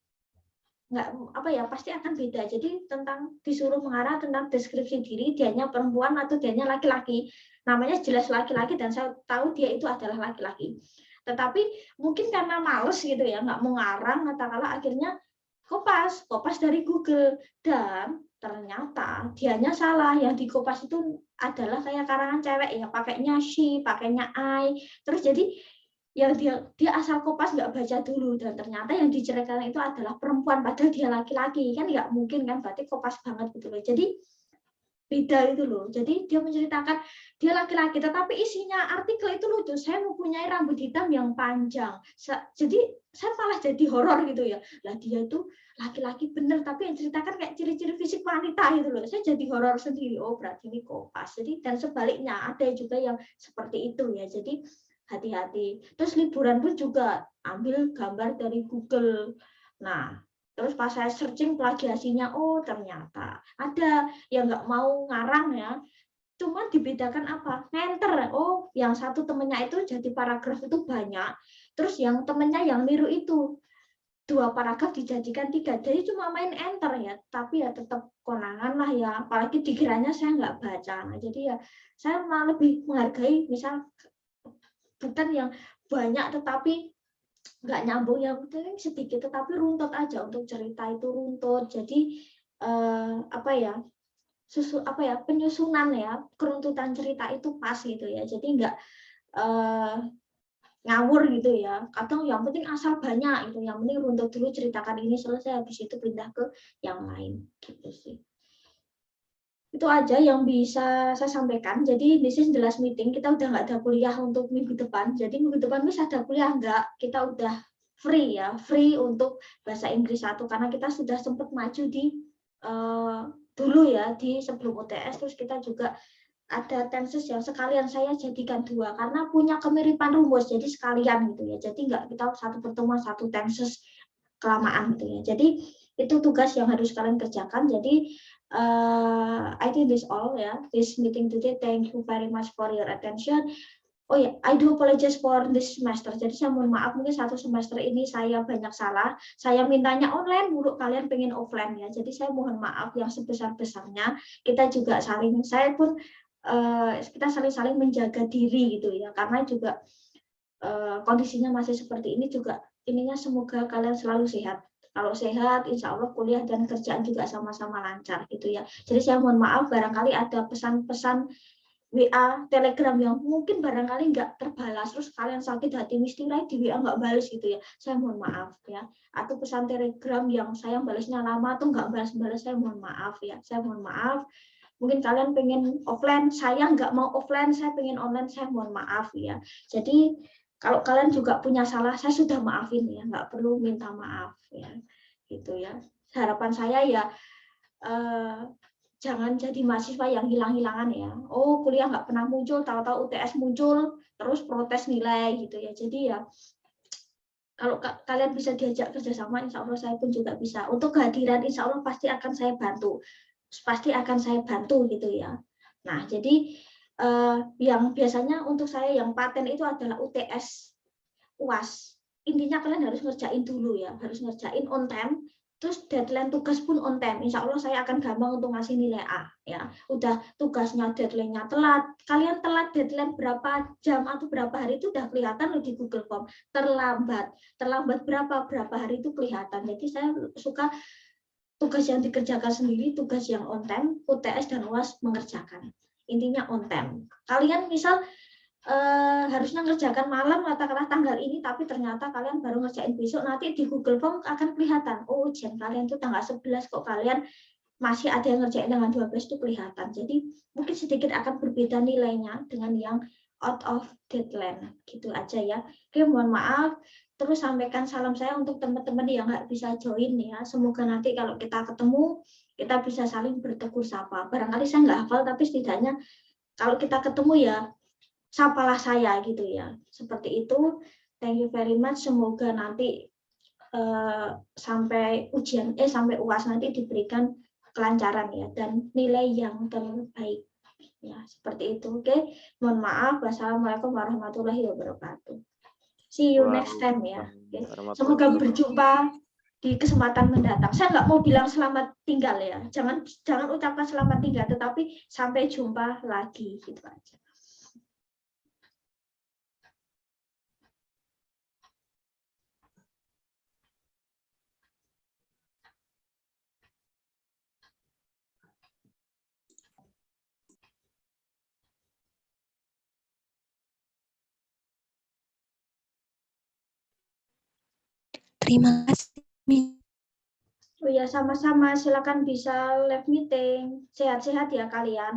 nggak apa ya, pasti akan beda. Jadi tentang disuruh mengarah tentang deskripsi diri, dianya perempuan atau dianya laki-laki, namanya jelas laki-laki dan saya tahu dia itu adalah laki-laki. Tetapi mungkin karena males gitu ya, nggak mau ngarang, katakanlah akhirnya kopas dari Google, dan ternyata dianya salah, yang di kopas itu adalah kayak karangan cewek ya, pakainya she, pakainya I, terus jadi yang dia asal kopas nggak baca dulu, dan ternyata yang diceraikan itu adalah perempuan padahal dia laki-laki, kan nggak mungkin kan, berarti kopas banget gitu loh. Jadi beda itu loh. Jadi dia menceritakan dia laki-laki, tetapi isinya artikel itu lucu. Saya mempunyai rambut hitam yang panjang. Jadi saya malah jadi horor gitu ya. Lah dia itu laki-laki bener, tapi yang ceritakan kayak ciri-ciri fisik wanita gitu loh. Saya jadi horor sendiri. Oh berarti ini Kompas. Jadi dan sebaliknya ada juga yang seperti itu ya. Jadi hati-hati. Terus liburan pun juga ambil gambar dari Google. Nah, terus pas saya searching plagiasinya, oh ternyata ada yang nggak mau ngarang ya, cuman dibedakan apa? Enter. Oh, yang satu temennya itu jadi paragraf itu banyak, terus yang temennya yang niru itu 2 paragraf dijadikan 3, jadi cuma main enter ya, tapi ya tetap konangan lah ya, apalagi dikiranya saya nggak baca. Nah, jadi ya saya malah lebih menghargai misal bukan yang banyak tetapi nggak nyambung, yang penting sedikit tetapi runtut aja, untuk cerita itu runtut. Jadi apa ya, penyusunan ya, keruntutan cerita itu pas gitu ya, jadi nggak ngawur gitu ya, atau yang penting asal banyak itu, yang penting runtut dulu, ceritakan ini selesai, habis itu pindah ke yang lain gitu sih. Itu aja yang bisa saya sampaikan. Jadi this is the last meeting, kita udah nggak ada kuliah untuk minggu depan. Jadi minggu depan bisa ada kuliah nggak? Kita udah free ya, free untuk bahasa Inggris 1, karena kita sudah sempat maju di dulu ya, di sebelum UTS. Terus kita juga ada tenses yang sekalian saya jadikan 2 karena punya kemiripan rumus, jadi sekalian gitu ya. Jadi nggak kita satu pertemuan satu tenses kelamaan gitu ya. Jadi itu tugas yang harus kalian kerjakan. Jadi I think this all ya, this meeting today. Thank you very much for your attention. Oh ya, I do apologize for this semester. Jadi saya mohon maaf, mungkin 1 semester ini saya banyak salah. Saya mintanya online, mulu kalian pengen offline ya. Jadi saya mohon maaf yang sebesar-besarnya. Kita juga saling, saya pun kita saling menjaga diri gitu ya. Karena juga kondisinya masih seperti ini juga. Ininya semoga kalian selalu sehat. Kalau sehat, insya Allah kuliah dan kerjaan juga sama-sama lancar gitu ya. Jadi saya mohon maaf, barangkali ada pesan-pesan WA, Telegram yang mungkin barangkali nggak terbalas, terus kalian sakit hati mistilah di WA nggak balas gitu ya, saya mohon maaf ya. Atau pesan Telegram yang saya balasnya lama atau nggak balas-balas, saya mohon maaf ya, saya mohon maaf. Mungkin kalian pengen offline, saya nggak mau offline, saya pengen online, saya mohon maaf ya. Jadi kalau kalian juga punya salah, saya sudah maafin ya, nggak perlu minta maaf ya, gitu ya. Harapan saya ya jangan jadi mahasiswa yang hilang-hilangan ya. Oh, kuliah nggak pernah muncul, tahu-tahu UTS muncul, terus protes nilai gitu ya. Jadi ya, kalau kalian bisa diajak kerjasama, insya Allah saya pun juga bisa. Untuk kehadiran, insya Allah pasti akan saya bantu. Pasti akan saya bantu gitu ya. Nah, jadi yang biasanya untuk saya yang paten itu adalah UTS, UAS. Intinya kalian harus ngerjain dulu ya, harus ngerjain on time. Terus deadline tugas pun on time. Insya Allah saya akan gampang untuk ngasih nilai A ya. Udah tugasnya deadline-nya telat, kalian telat deadline berapa jam atau berapa hari itu udah kelihatan loh di Google Form. Terlambat berapa hari itu kelihatan. Jadi saya suka tugas yang dikerjakan sendiri, tugas yang on time, UTS dan UAS mengerjakan. Intinya on time. Kalian misal harusnya ngerjakan malam katakanlah tanggal ini, tapi ternyata kalian baru ngerjain besok, nanti di Google Form akan kelihatan, oh ujian kalian tuh tanggal 11 kok kalian masih ada yang ngerjain tanggal 12 itu kelihatan. Jadi mungkin sedikit akan berbeda nilainya dengan yang out of deadline gitu aja ya. Oke, mohon maaf. Terus sampaikan salam saya untuk teman-teman yang nggak bisa join ya. Semoga nanti kalau kita ketemu kita bisa saling bertegur sapa. Barangkali saya nggak hafal, tapi setidaknya kalau kita ketemu ya sapalah saya gitu ya. Seperti itu. Thank you very much. Semoga nanti sampai sampai UAS nanti diberikan kelancaran ya dan nilai yang terbaik. Ya, seperti itu. Oke. Mohon maaf. Wassalamualaikum warahmatullahi wabarakatuh. See you next time ya. Oke. Semoga berjumpa di kesempatan mendatang. Saya nggak mau bilang selamat tinggal ya. Jangan ucapkan selamat tinggal, tetapi sampai jumpa lagi gitu aja. Terima kasih. Oh ya, sama-sama. Silakan bisa live meeting. Sehat-sehat ya kalian.